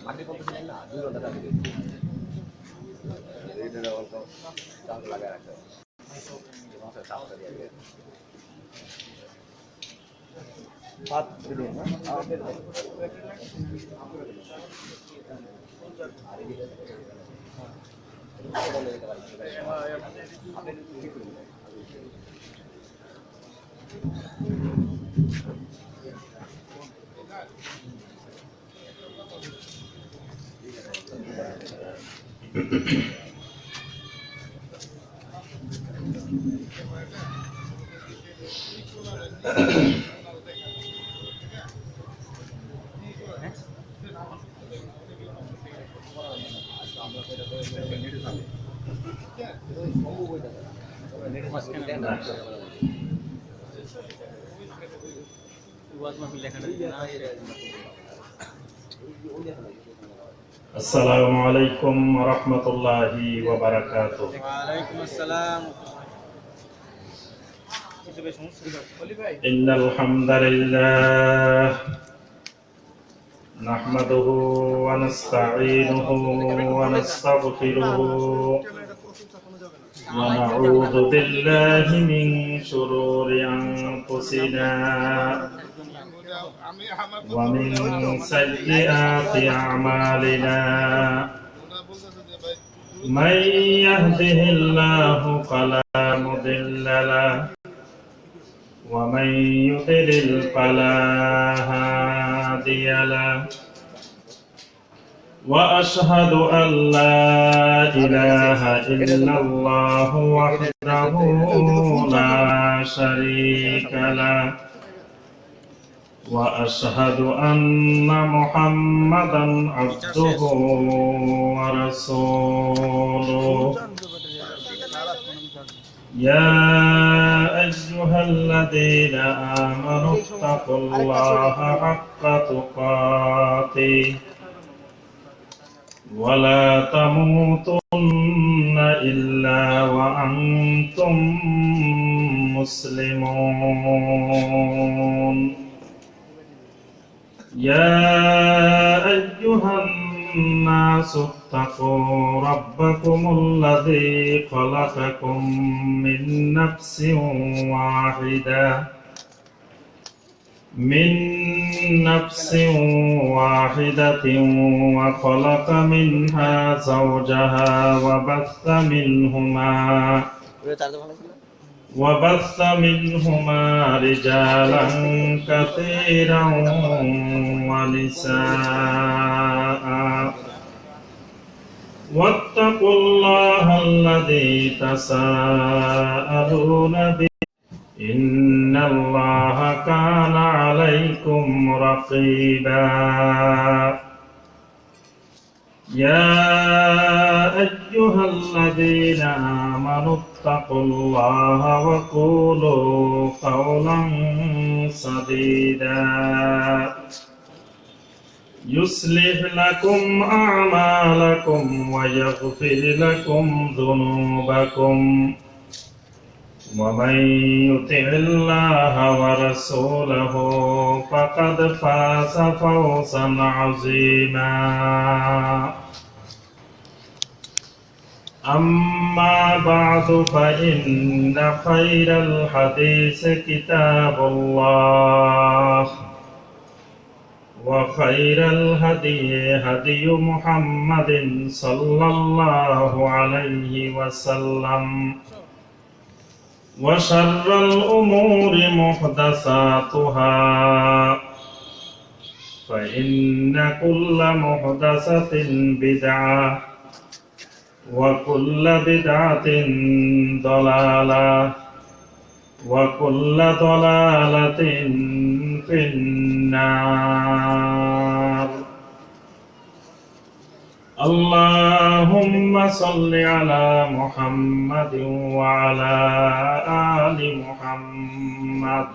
আপনি কত ছিলেন না, 2 ঘন্টা চাপ দিলেন। এইটা অল্প চাপ লাগায় রাখতে হবে, চাপটা দিয়ে বাদ দিলেন না। আসসালামু আলাইকুম ওয়া রাহমাতুল্লাহি ওয়া বারাকাতুহু। ওয়া আলাইকুম আসসালাম। ইন্নাল হামদালিল্লাহ নাহমাদুহু ওয়া নাস্তাঈনুহু ওয়া নাস্তাগফিরুহু ওয়া নাউযু বিল্লাহি মিন শুরুরি আনফুসিনা ওয়া মিন সাইয়্যাতি আ'মালিনা মান ইয়াহদিহিল্লাহু ফালা মুদিল্লা লাহু ওয়া মান ইউদ্লিল ফালা হাদিয়া লাহু ওয়া আশহাদু আল লা ইলাহা ইল্লাল্লাহু ওয়াহদাহু লা শারীকা লাহু وأشهد أن محمدا عبده ورسوله يا أيها الذين آمنوا اتقوا الله حق تقاته ولا تموتن إلا وأنتم مسلمون يا أيها الناس اتقوا ربكم الذي خلقكم من نفس واحدة من نفس واحدة وخلق منها زوجها وبث منهما رجالا كثيرا ونساء واتقوا الله الذي تساءلون به إن الله كان عليكم رقيبا يا أيها الذين آمنوا اتقوا الله وقولوا قولا سديدا يصلح لكم أعمالكم ويغفر لكم ذنوبكم ومن يطع الله ورسوله فقد فاز فوزا عظيما أما بعد فإن خير الحديث كتاب الله وخير الهدي هدي محمد صلى الله عليه وسلم وشر الأمور محدثاتها فإن كل محدثة بدعة وكل بدعة ضلالة وكل ضلالة في النار اللهم صل على محمد وعلى آل محمد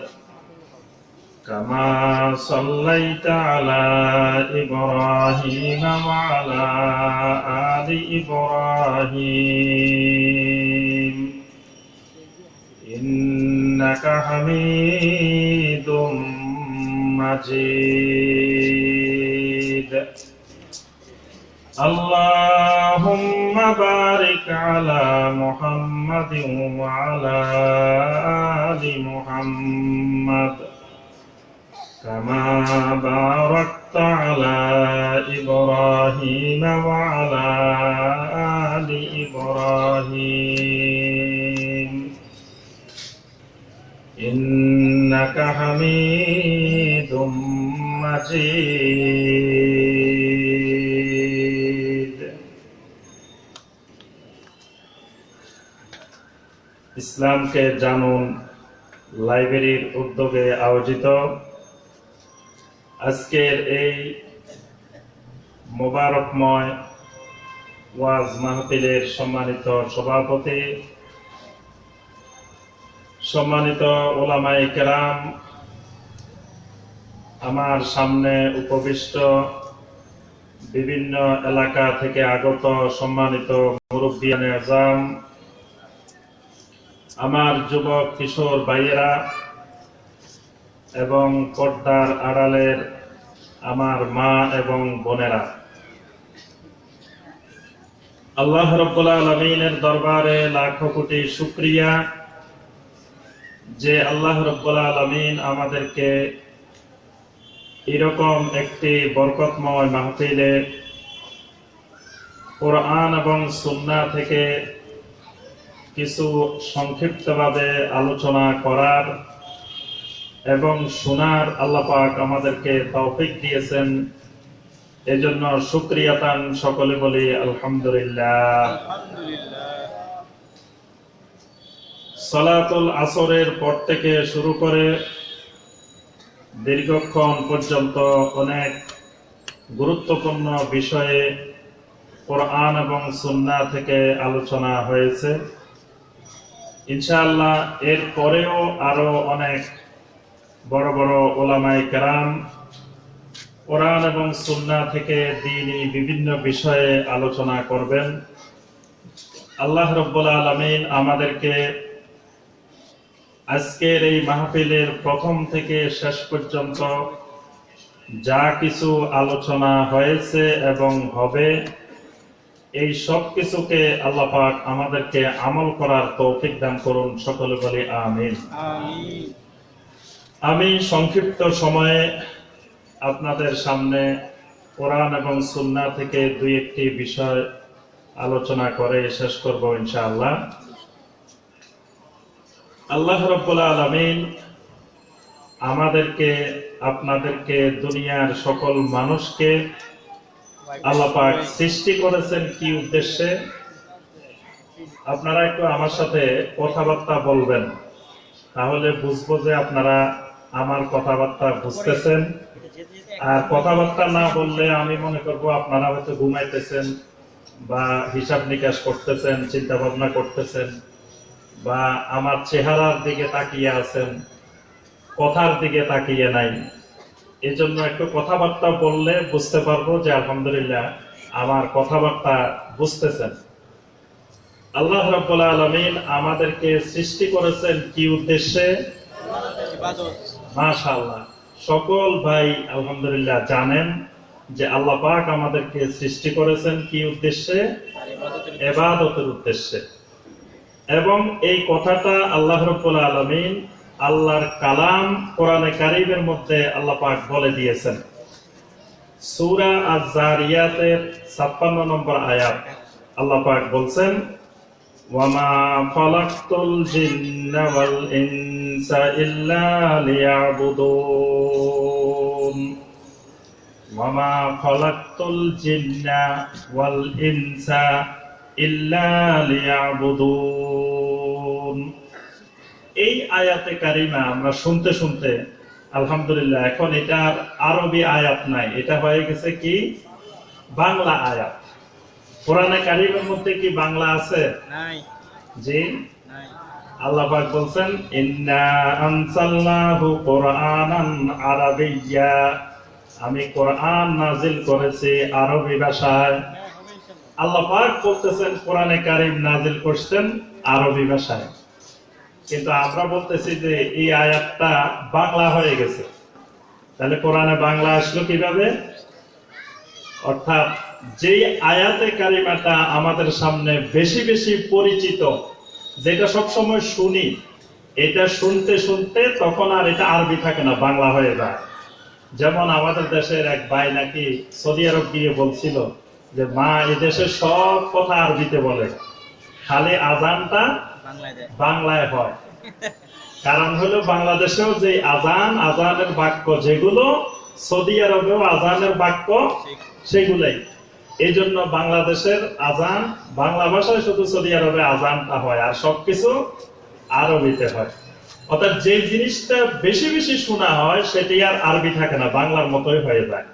كما صليت على إبراهيم وعلى آل إبراهيم إنك حميد مجيد اللهم بارك على محمد وعلى آل محمد كما باركت على إبراهيم وعلى آل إبراهيم إنك حميد مجيد ইসলামকে জানুন লাইব্রেরির উদ্যোগে আয়োজিত আজকের এই মোবারকময় ওয়াজ মাহফিলের সম্মানিত সভাপতি, সম্মানিত ওলামায়ে কেরাম, আমার সামনে উপবিষ্ট বিভিন্ন এলাকা থেকে আগত সম্মানিত মুরব্বিয়ানে আজম, আমার যুবক কিশোর ভাইয়েরা এবং পর্দার আড়ালের আমার মা এবং বোনেরা, আল্লাহ রাব্বুল আলামিনের দরবারে লাখো কোটি শুকরিয়া যে আল্লাহ রাব্বুল আলামিন আমাদেরকে এরকম একটি বরকতময় মাহফিলে কোরআন এবং সুন্নাহ থেকে কিছু সংক্ষিপ্তভাবে আলোচনা করার এবং শোনার আল্লাহ পাক আমাদেরকে তৌফিক দিয়েছেন। এজন্য শুকরিয়াতান সকলে বলি আলহামদুলিল্লাহ। সালাতুল আসরের পর থেকে শুরু করে দীর্ঘক্ষণ পর্যন্ত অনেক গুরুত্বপূর্ণ বিষয়ে কোরআন এবং সুন্নাহ থেকে আলোচনা হয়েছে। ইনশাআল্লাহ এর পরেও আরো অনেক বড় বড় ওলামায়ে কেরাম কোরআন এবং সুন্নাহ থেকে দ্বীনি বিভিন্ন বিষয়ে আলোচনা করবেন। আল্লাহ রাব্বুল আলামিন আমাদেরকে আজকের এই মাহফিলের প্রথম থেকে শেষ পর্যন্ত যা কিছু আলোচনা হয়েছে এবং হবে এই সব কিছুকে আল্লাহ পাক আমাদেরকে আমল করার তৌফিক দান করুন, সকলে বলি আমিন। আমি সংক্ষিপ্ত সময়ে আপনাদের সামনে কোরআন এবং সুন্নাহ থেকে দুই একটি বিষয় আলোচনা করে শেষ করব ইনশাআল্লাহ। আল্লাহ রাব্বুল আলামিন আমাদেরকে, আপনাদেরকে, দুনিয়ার সকল মানুষকে আল্লাহ পাক সৃষ্টি করেছেন কি উদ্দেশ্যে? আপনারা একটু আমার সাথে কথাবার্তা বলবেন, তাহলে বুঝবো যে আপনারা আমার কথাবার্তা বুঝতেছেন। আর কথাবার্তা না বললে আমি মনে করব আপনারা হয়তো ঘুমাইতেছেন বা হিসাব নিকাশ করতেছেন, চিন্তা ভাবনা করতেছেন, বা আমার চেহারার দিকে তাকিয়ে আছেন, কথার দিকে তাকিয়ে নাই। এজন্য একটু কথাবার্তা বললে বুঝতে পারবো যে আলহামদুলিল্লাহ আমার কথাবার্তা বুঝতেছেন। আল্লাহ রাব্বুল আলামিন আমাদেরকে সৃষ্টি করেছেন কি উদ্দেশ্যে? মাশাআল্লাহ, সকল ভাই আলহামদুলিল্লাহ জানেন যে আল্লাহ পাক আমাদেরকে সৃষ্টি করেছেন কি উদ্দেশ্যে? ইবাদতের উদ্দেশ্যে। এবং এই কথাটা আল্লাহ রাব্বুল আলামিন আল্লাহর কালাম কোরআনে কারীমের মধ্যে আল্লাহ পাক বলে দিয়েছেন। সূরা আয-যারিয়াতের ৫৬ নম্বর আয়াত আল্লাহ পাক বলছেন, ওয়ামা খালাকতুল জিন্না ওয়াল ইনসা ইল্লা লিয়াবুদুন। ওয়ামা খালাকতুল জিন্না ওয়াল ইনসা ইল্লা লিয়াবুদুন। এই আয়াতে কারিমা আমরা শুনতে শুনতে আলহামদুলিল্লাহ এখন এটা আরবি আয়াত নাই, এটা হয়ে গেছে কি বাংলা আয়াত। কোরআনে কারিমের মধ্যে কি বাংলা আছে? নাই। জি নাই। আল্লাহ পাক বলছেন, ইন্না আনসালনাহু কুরআনান আরাবিয়্যা, আমি কোরআন নাজিল করেছি আরবি ভাষায়। আল্লাহ পাক বলতেছেন কোরআনে কারিম নাজিল করছেন আরবি ভাষায়, কিন্তু আমরা বলতেছি যে এই আয়াতটা বাংলা হয়ে গেছে। তাহলে কোরআনে বাংলা আসলো কিভাবে? অর্থাৎ যেই আয়াতে কারিমাটা আমাদের সামনে বেশি বেশি পরিচিত, যেটা সবসময় শুনি, এটা শুনতে শুনতে তখন আর এটা আরবি থাকে না, বাংলা হয়ে যায়। যেমন আমাদের দেশের এক ভাই নাকি সৌদি আরব গিয়ে বলছিল যে মা এদেশে সব কথা আরবিতে বলে, খালি আজানটা বাংলায় হয়। কারণ হলো বাংলাদেশেও যে আজানের বাক্য যেগুলো, সৌদি আরবেও আজানের বাক্য সেগুলাই। এই জন্য বাংলাদেশের আজান বাংলা ভাষায়, শুধু সৌদি আরবে আজানটা হয়, আর সবকিছু আরবিতে হয়। অর্থাৎ যে জিনিসটা বেশি বেশি শোনা হয় সেটি আর আরবি থাকে না, বাংলার মতোই হয়ে যায়।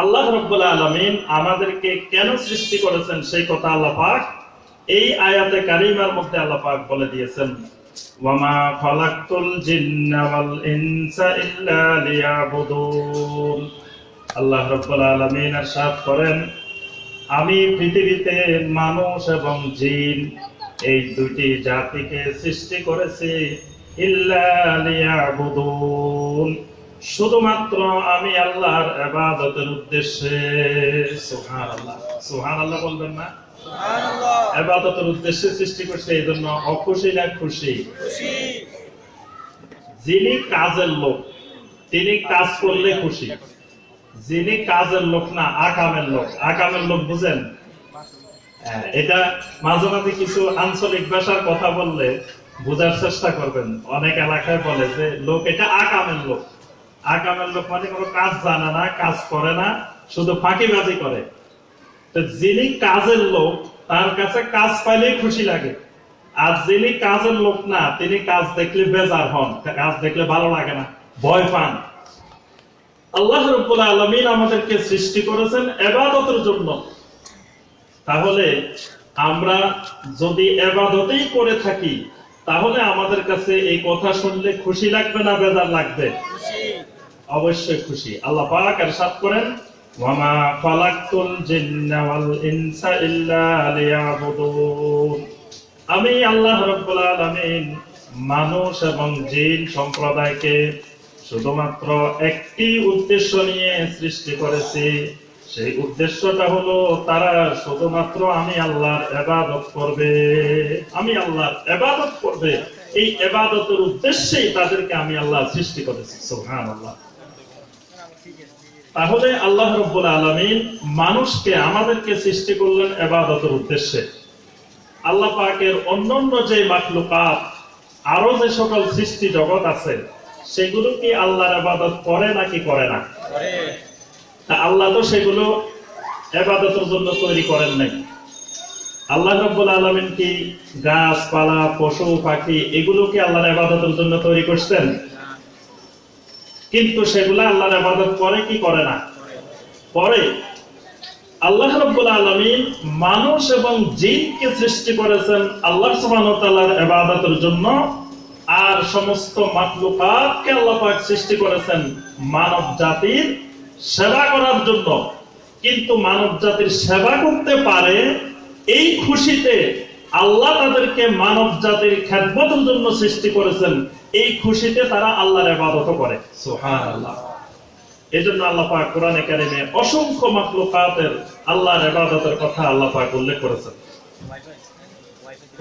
আল্লাহ রাব্বুল আলামিন আমাদেরকে কেন সৃষ্টি করেছেন সেই কথা আল্লাহ পাক এই আয়াতে কারিমার মধ্যে আল্লাহ পাক বলে দিয়েছেন, ওয়ামা খালাকতুল জিন্না ওয়াল ইনসা ইল্লা লিয়াবুদুন। আল্লাহ রাব্বুল আলামিন ইরশাদ করেন, আমি পৃথিবীতে মানুষ এবং জিন এই দুটি জাতিকে সৃষ্টি করেছি ইল্লা লিয়াবুদুন, শুধুমাত্র আমি আল্লাহর ইবাদতের উদ্দেশ্যে। সুবহানাল্লাহ, সুবহানাল্লাহ বলবেন না? সুবহানাল্লাহ। ইবাদতের উদ্দেশ্যে সৃষ্টি করছে, এই জন্য অখুশি না খুশি? খুশি। যিনি কাজের লোক তিনি কাজ করলে খুশি, যিনি কাজের লোক না, আকামের লোক। আকামের লোক বুঝেন? এটা মাঝে মাঝে কিছু আঞ্চলিক ভাষার কথা বললে বোঝার চেষ্টা করবেন। অনেক এলাকায় বলে যে লোক এটা আকামের লোক। আকামের লোক মানে কোনো কাজ জানে না, কাজ করে না, শুধু ফাঁকিবাজি করে। তো যিনি কাজের লোক তার কাছে কাজ পাইলেই খুশি লাগে, আর যিনি কাজের লোক না তিনি কাজ দেখলে বেজার হন, কাজ দেখলে ভালো লাগে না, ভয় পান। আল্লাহ রাব্বুল আলামিন আমাদেরকে সৃষ্টি করেছেন ইবাদতের জন্য। তাহলে আমরা যদি ইবাদতই করে থাকি তাহলে আমাদের কাছে এই কথা শুনলে খুশি লাগবে না বেজার লাগবে? খুশি, অবশ্যই খুশি। আল্লাহ পাক ইরশাদ করেন, ওয়ামা খালাকতুল জিন্না ওয়াল ইনসা ইল্লা লিয়াবুদুন। আমি আল্লাহ রাব্বুল আলামিন মানুষ এবং জিন সম্প্রদায়কে শুধুমাত্র একটি উদ্দেশ্য নিয়ে সৃষ্টি করেছি। সেই উদ্দেশ্যটা হলো তারা শুধুমাত্র আমি আল্লাহর ইবাদত করবে, আমি আল্লাহর ইবাদত করবে। এই ইবাদতের উদ্দেশ্যেই তাদেরকে আমি আল্লাহ সৃষ্টি করেছি। সুবহানাল্লাহ। তাহলে আল্লাহ রাব্বুল আলামিন মানুষকে আমাদেরকে সৃষ্টি করলেন ইবাদতের উদ্দেশ্যে। আল্লাহ পাকের অন্যান্য যে মাখলুকাত আরো যে সকল সৃষ্টি জগৎ আছে সেগুলো কি আল্লাহর ইবাদত করে নাকি করে না? তা আল্লাহ তো সেগুলো ইবাদতের জন্য তৈরি করেন নাই। আল্লাহ রাব্বুল আলামিন কি গাছপালা পশু পাখি এগুলো কি আল্লাহর ইবাদতের জন্য তৈরি করছেন? কিন্তু সেগুলো আল্লাহর ইবাদত করে কি করে না? করে। আল্লাহ রাব্বুল আলামিন মানুষ এবং জিনকে সৃষ্টি করেছেন আল্লাহ সুবহানাহু ওয়া তাআলার ইবাদতের জন্য, আর সমস্ত মাখলুকাতকে আল্লাহ পাক সৃষ্টি করেছেন মানব জাতির সেবা করার জন্য। কিন্তু মানব জাতির সেবা করতে পারে এই খুশিতে আল্লাহ তাদেরকে মানব জাতির খেদমতের জন্য সৃষ্টি করেছেন, এই খুশিতে তারা আল্লাহর ইবাদত করে। সুবহানাল্লাহ। এজন্য আল্লাহ পাক কোরআনে কারিমে অসংখ্য মাখলুকাতের আল্লাহর ইবাদতের কথা আল্লাহ পাক উল্লেখ করেছেন।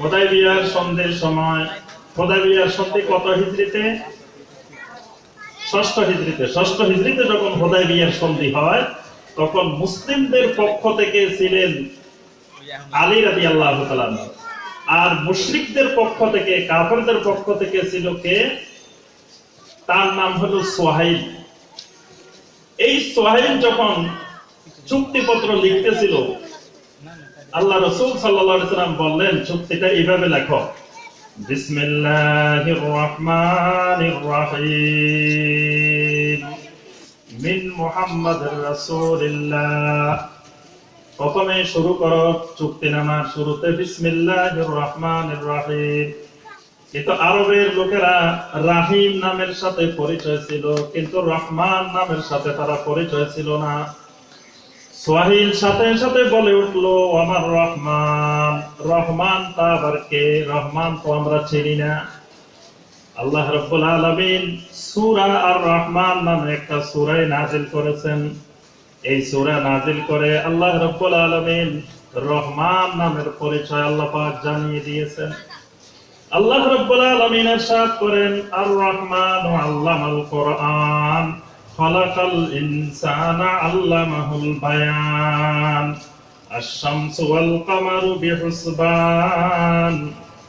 হুদায়বিয়ার সন্ধির সময়, হুদায়বিয়ার সন্ধি কত হিজরিতে? 6 হিজরিতে। 6 হিজরিতে যখন হুদায়বিয়ার সন্ধি হয় তখন মুসলিমদের পক্ষ থেকে ছিলেন আলী রাদিয়াল্লাহু তাআলা, আর মুশরিকদের পক্ষ থেকে কাফেরদের পক্ষ থেকে ছিল কে? তার নাম হলো সুহাইল। এই সুহাইল যখন চুক্তিপত্র লিখতেছিল আল্লাহ রাসূল সাল্লাল্লাহু আলাইহি ওয়াসাল্লাম বললেন চুক্তিটা এইভাবে লেখো, বিসমিল্লাহির রহমানির রহিম মিন মুহাম্মাদির রাসূলিল্লাহ। প্রথমে শুরু করো চুক্তিনামার শুরুতে বিসমিল্লাহির রহমানির রহিম। কিন্তু আরবের লোকেরা রাহিম নামের সাথে পরিচয় ছিল, কিন্তু রহমান নামের সাথে তারা পরিচয় ছিল না। সোহাইল সাথে সাথে বলে উঠলো, আমার রহমান। রহমান তা আবার কে? রহমান তো আমরা চিনি না। আল্লাহ রাব্বুল আলামিন সূরা আর রহমান নামে একটা সূরা নাযিল করেছেন। এই সূরা নাযিল করে আল্লাহ রাব্বুল আলামিন রহমান নামের পরিচয় আল্লাহ পাক জানিয়ে দিয়েছেন। আল্লাহ রাব্বুল আলামিন ইরশাদ করেন, আর রহমানু আল্লামাল কোরআন খালাকাল ইনসানা আল্লামাহুল বায়ান আশ-শামসু ওয়াল কামারু বিহুসবান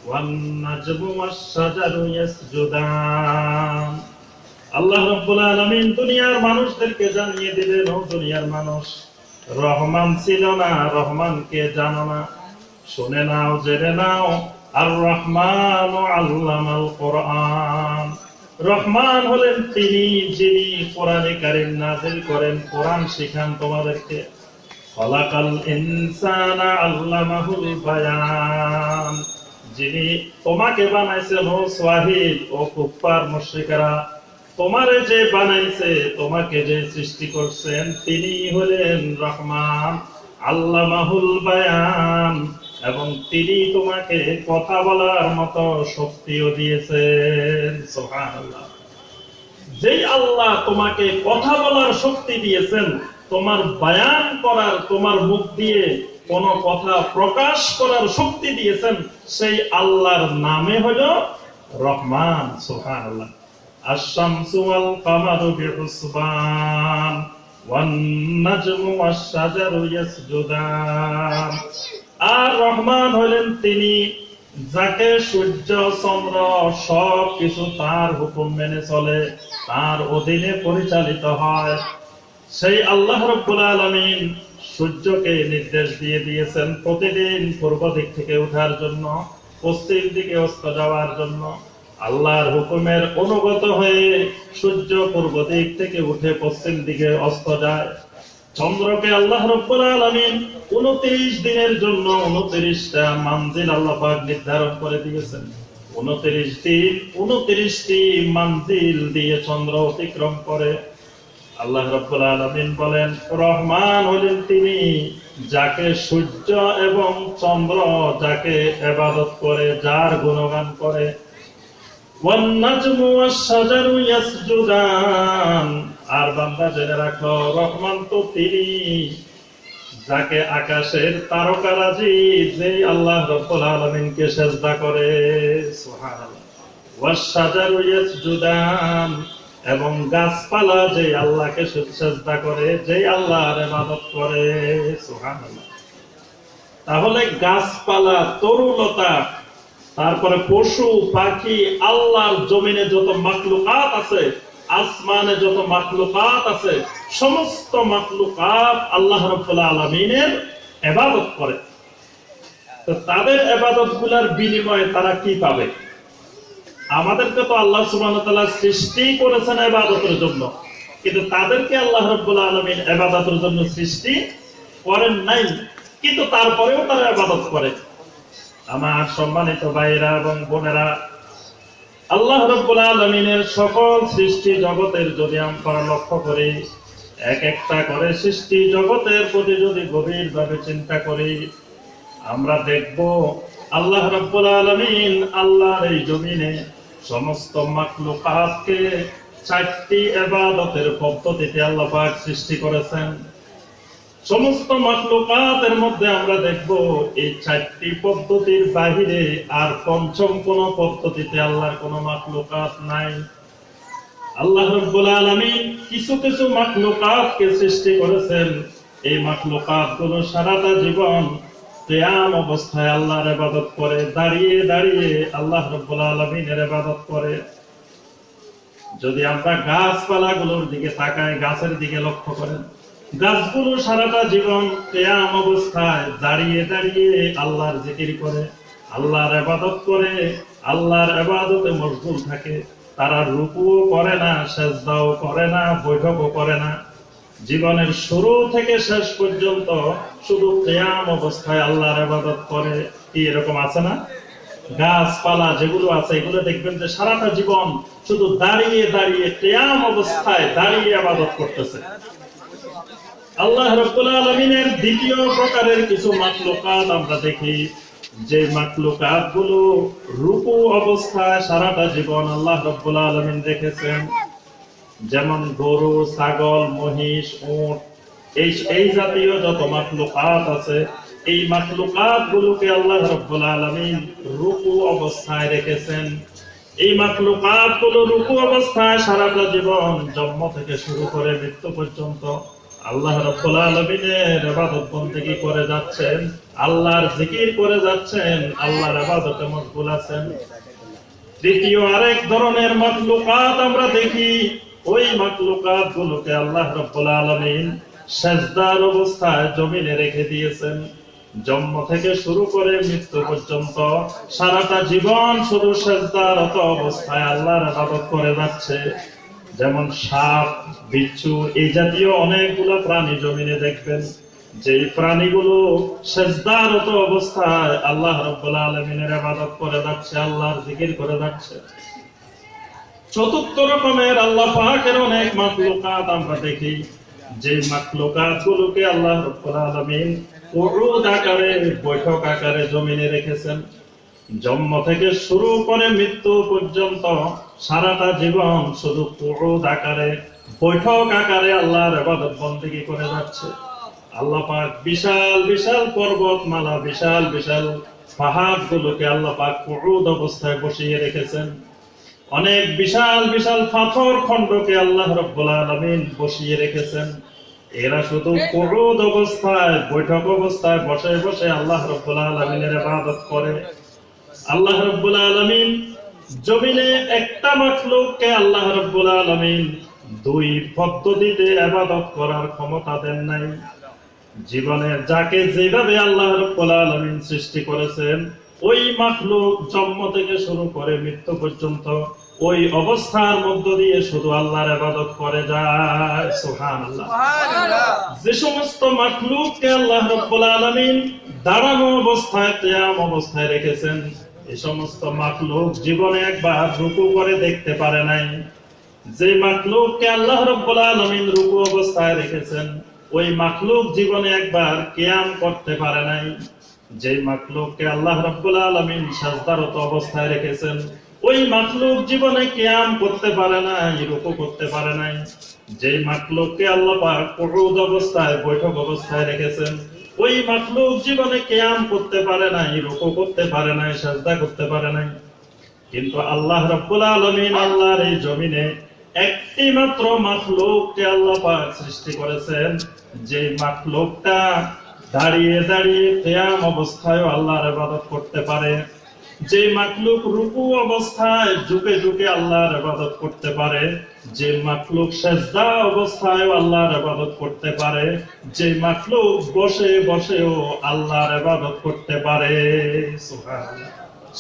ওয়ান নাজমু ওয়াশ-শাজারু ইয়াসজুদান। আল্লাহ রাব্বুল আলামিন দুনিয়ার মানুষদেরকে জানিয়ে দিলেন, ও দুনিয়ার মানুষ, রহমান ছিল না, রহমানকে জানো না, শুনে নাও, জেনে নাও। আর রহমান আল্লামাল কোরআন। রহমান হলেন তিনি যিনি কোরআনে কারীম নাযিল করেন, কোরআন শিখান তোমাদেরকে। খালাকাল ইনসানা আল্লামাহুল বায়ান। যিনি তোমাকে বানাইছেন ও সোহাইল, ও কুফার মুশরিকেরা, তোমারে যে বানাইছে, তোমাকে যে সৃষ্টি করছেন, তিনি হলেন রহমান আল্লামাহুল বায়ান, এবং তিনি তোমাকে কথা বলার মতো শক্তিও দিয়েছেন। সুবহানাল্লাহ। যেই আল্লাহ তোমাকে কথা বলার শক্তি দিয়েছেন, তোমার বায়ান করার, তোমার মুখ দিয়ে কোন কথা প্রকাশ করার শক্তি দিয়েছেন, সেই আল্লাহর নামে হলো রহমান। সুবহানাল্লাহ। আশ-শামসু ওয়াল কামারু বিহুসবান ওয়ান নাজমু ওয়াশ-শাজারু ইয়াসজুদান। আর রহমান হলেন তিনি যাকে সূর্য চন্দ্র সব কিছু তার হুকুম মেনে চলে, তার অধীনে পরিচালিত হয়। সেই আল্লাহ রাব্বুল আলামিন সূর্যকে নির্দেশ দিয়ে দিয়েছেন প্রতিদিন পূর্ব দিক থেকে ওঠার জন্য, পশ্চিম দিকে অস্ত যাওয়ার জন্য। আল্লাহর হুকুমের অনুগত হয়ে সূর্য পূর্ব দিক থেকে উঠে পশ্চিম দিকে অস্ত যায়। চন্দ্রকে আল্লাহ রাব্বুল আলামিন 29 দিনের জন্য 29টা মানজিল আল্লাহ পাক নির্ধারণ করে দিয়েছেন। 29 দিন 29টি মানজিল দিয়ে চন্দ্র অতিক্রম করে। আল্লাহ রাব্বুল আলামিন বলেন, রহমান হলেন তিনি যাকে সূর্য এবং চন্দ্র যাকে ইবাদত করে, যার গুণগান করে। ওয়ান নাজমু ওয়াশ-শাজারু ইয়াসজুদান। আর বান্দা জেনে রাখো, রহমান তো তিনি যাকে আকাশের তারকারাজি যে আল্লাহ রাব্বুল আলামিনকে সেজদা করে। সুবহানাল্লাহ। ওয়াশ-শাজারু ইয়াসজুদান, এবং গাছপালা যে আল্লাহকে সিজদা করে, যে আল্লাহর ইবাদত করে। সুবহানাল্লাহ। তাহলে গাছপালা, তরুলতা, তারপরে পশু পাখি, আল্লাহর জমিনে যত মাখলুকাত আছে, আসমানে যত মাখলুকাত আছে, সমস্ত মাখলুকাত আল্লাহ রাব্বুল আলামিনের ইবাদত করে। তো তাদের ইবাদতগুলোর বিনিময়ে তারা কি পাবে? আমাদেরকে তো আল্লাহ সুবহানাহু ওয়া তাআলা সৃষ্টি করেছেন ইবাদতের জন্য, কিন্তু তাদেরকে আল্লাহ রাব্বুল আলামিন ইবাদতের জন্য সৃষ্টি করেন নাই, কিন্তু তারপরেও তারা ইবাদত করে। আমার সম্মানিত ভাইরা এবং বোনেরা, আল্লাহ রাব্বুল আলামিনের সকল সৃষ্টি জগতের যদি আমরা লক্ষ্য করি, এক একটা করে সৃষ্টি জগতের প্রতি যদি গভীরভাবে চিন্তা করি, আমরা দেখব আল্লাহ রাব্বুল আলামিন আল্লাহর এই জমিনে সমস্ত মাখলুকাতকে 4টি ইবাদতের পদ্ধতিতে আল্লাহ পাক সৃষ্টি করেছেন। সমস্ত মাখলুকাতের মধ্যে আমরা দেখব এই 4টি পদ্ধতির বাহিরে আর পঞ্চম কোন পদ্ধতিতে আল্লাহর কোন মাখলুকাত নাই। আল্লাহ রাব্বুল আলামিন কিছু কিছু মাখলুকাতকে সৃষ্টি করেছেন। এই মাখলুকাতগুলো সারাটা জীবন কিয়াম অবস্থায় আল্লাহর ইবাদত করে, দাঁড়িয়ে দাঁড়িয়ে আল্লাহ রাব্বুল আলামিনের ইবাদত করে। যদি আমরা গাছপালাগুলোর দিকে তাকাই, গাছের দিকে লক্ষ্য করেন, গাছগুলো সারাটা জীবন কিয়াম অবস্থায় দাঁড়িয়ে দাঁড়িয়ে আল্লাহর জিকির করে, আল্লাহর ইবাদত করে, আল্লাহর ইবাদতে মশগুল থাকে। তারা রুকুও করে না, সিজদাও করে না, বৈঠকও করে না। জীবনের শুরু থেকে শেষ পর্যন্ত শুধু কিয়াম অবস্থায় আল্লাহর ইবাদত করে। কি এরকম আছে না? গাছপালা যেগুলো আছে এগুলো দেখবেন যে সারাটা জীবন শুধু দাঁড়িয়ে দাঁড়িয়ে কিয়াম অবস্থায় দাঁড়িয়ে ইবাদত করতেছে। আল্লাহ রাব্বুল আলামিনের দ্বিতীয় প্রকারের কিছু মাখলুকাত আমরা দেখি, যে মাখলুকাত গুলো রুকু অবস্থায় সারাটা জীবন আল্লাহ রাব্বুল আলামিন রেখেছেন। যেমন গরু, ছাগল, মহিষ, উট, এই জাতীয় যত মাখলুকাত আছে, এই মাখলুকাত গুলোকে আল্লাহ রাব্বুল আলামিন রুকু অবস্থায় রেখেছেন। এই মাখলুকাত গুলো রুকু অবস্থায় সারাটা জীবন জন্ম থেকে শুরু করে মৃত্যু পর্যন্ত আল্লাহ রাব্বুল আলামিনের ইবাদত বন্দেগী করে যাচ্ছেন, আল্লাহর জিকির করে যাচ্ছেন, আল্লাহর ইবাদতে মশগুল আছেন। তৃতীয় আরেক ধরনের মাখলুকাত আমরা দেখি, ওই মাখলুকাত গুলোকে আল্লাহ রাব্বুল আলামিন সিজদার অবস্থায় জমিনে রেখে দিয়েছেন। জন্ম থেকে শুরু করে মৃত্যু পর্যন্ত সারাটা জীবন শুধু সিজদারত অবস্থায় আল্লাহর ইবাদত করে যাচ্ছে। যেমন সাপ, বিচ্ছু, এই জাতীয় অনেকগুলো প্রাণী জমিনে দেখবেন, যে প্রাণীগুলো সিজদারত অবস্থায় আল্লাহ রাব্বুল আলামিনের ইবাদত করে যাচ্ছে, আল্লাহর জিকির করে যাচ্ছে। চতুর্থ রকমের আল্লাহ পাকের অনেক মাখলুকাত আমরা দেখি, যে মাখলুকাত গুলোকে আল্লাহ রাব্বুল আলামিন কুউদ আকারে, বৈঠক আকারে জমিনে রেখেছেন। জন্ম থেকে শুরু করে মৃত্যু পর্যন্ত সারাটা জীবন শুধু কুউদ আকারে, বৈঠক আকারে আল্লাহর ইবাদত বন্দেগী করে যাচ্ছে। আল্লাহ পাক বিশাল বিশাল পর্বতমালা, বিশাল বিশাল পাহাড় গুলোকে আল্লাহ পাক কুউদ অবস্থায় বসিয়ে রেখেছেন। অনেক বিশাল বিশাল পাথর খণ্ডকে আল্লাহ রাব্বুল আলামিন বসিয়ে রেখেছেন। এরা শুধু কুউদ অবস্থায়, বৈঠক অবস্থায় বসে বসে আল্লাহ রাব্বুল আলামিনের ইবাদত করে। আল্লাহ রাব্বুল আলামিন জমিনে একটা মাখলুককে আল্লাহ রাব্বুল আলামিন দুই পদ্ধতিতে ইবাদত করার ক্ষমতা দেন নাই। জীবনে যাকে যেভাবে আল্লাহ রাব্বুল আলামিন সৃষ্টি করেছেন, ওই মাখলুক জন্ম থেকে শুরু করে মৃত্যু পর্যন্ত ওই অবস্থার মধ্য দিয়ে শুধু আল্লাহর ইবাদত করে যায়। সুবহানাল্লাহ। যে সমস্ত মাখলুককে আল্লাহ রাব্বুল আলামিন দাঁড়ানো অবস্থায়, কিয়াম অবস্থায় রেখেছেন, এই সমস্ত মাখলুক জীবনে একবার রুকু করে দেখতে পারে নাই। যে মাখলুককে আল্লাহ রাব্বুল আলামিন রুকু অবস্থায় রেখেছেন, ওই মাখলুক জীবনে একবার কিয়াম করতে পারে নাই। যে মাখলুককে আল্লাহ রাব্বুল আলামিন সিজদারত অবস্থায় রেখেছেন, ওই মাখলুক জীবনে কিয়াম করতে পারে নাই, রুকু করতে পারে নাই। যে মাখলুককে আল্লাহ পাক কুউদ অবস্থায়, বৈঠক অবস্থায় রেখেছেন, ওই মাখলুক জীবনে কিয়াম করতে পারে নাই, রুকু করতে পারে নাই, সিজদা করতে পারে নাই। কিন্তু আল্লাহ রাব্বুল আলামিন আল্লাহর এই জমিনে একটি মাত্র মাখলুককে আল্লাহ পাক সৃষ্টি করেছেন, যে মাখলুকটা দাঁড়িয়ে দাঁড়িয়ে কিয়াম অবস্থায় আল্লাহর ইবাদত করতে পারে, যে মাখলুক রুকু অবস্থায় ঝুঁকে ঝুঁকে আল্লাহর ইবাদত করতে পারে, যে মাখলুক সিজদা অবস্থায় আল্লাহর ইবাদত করতে পারে, যে মাখলুক বসে বসেও আল্লাহর ইবাদত করতে পারে। সুবহানাল্লাহ।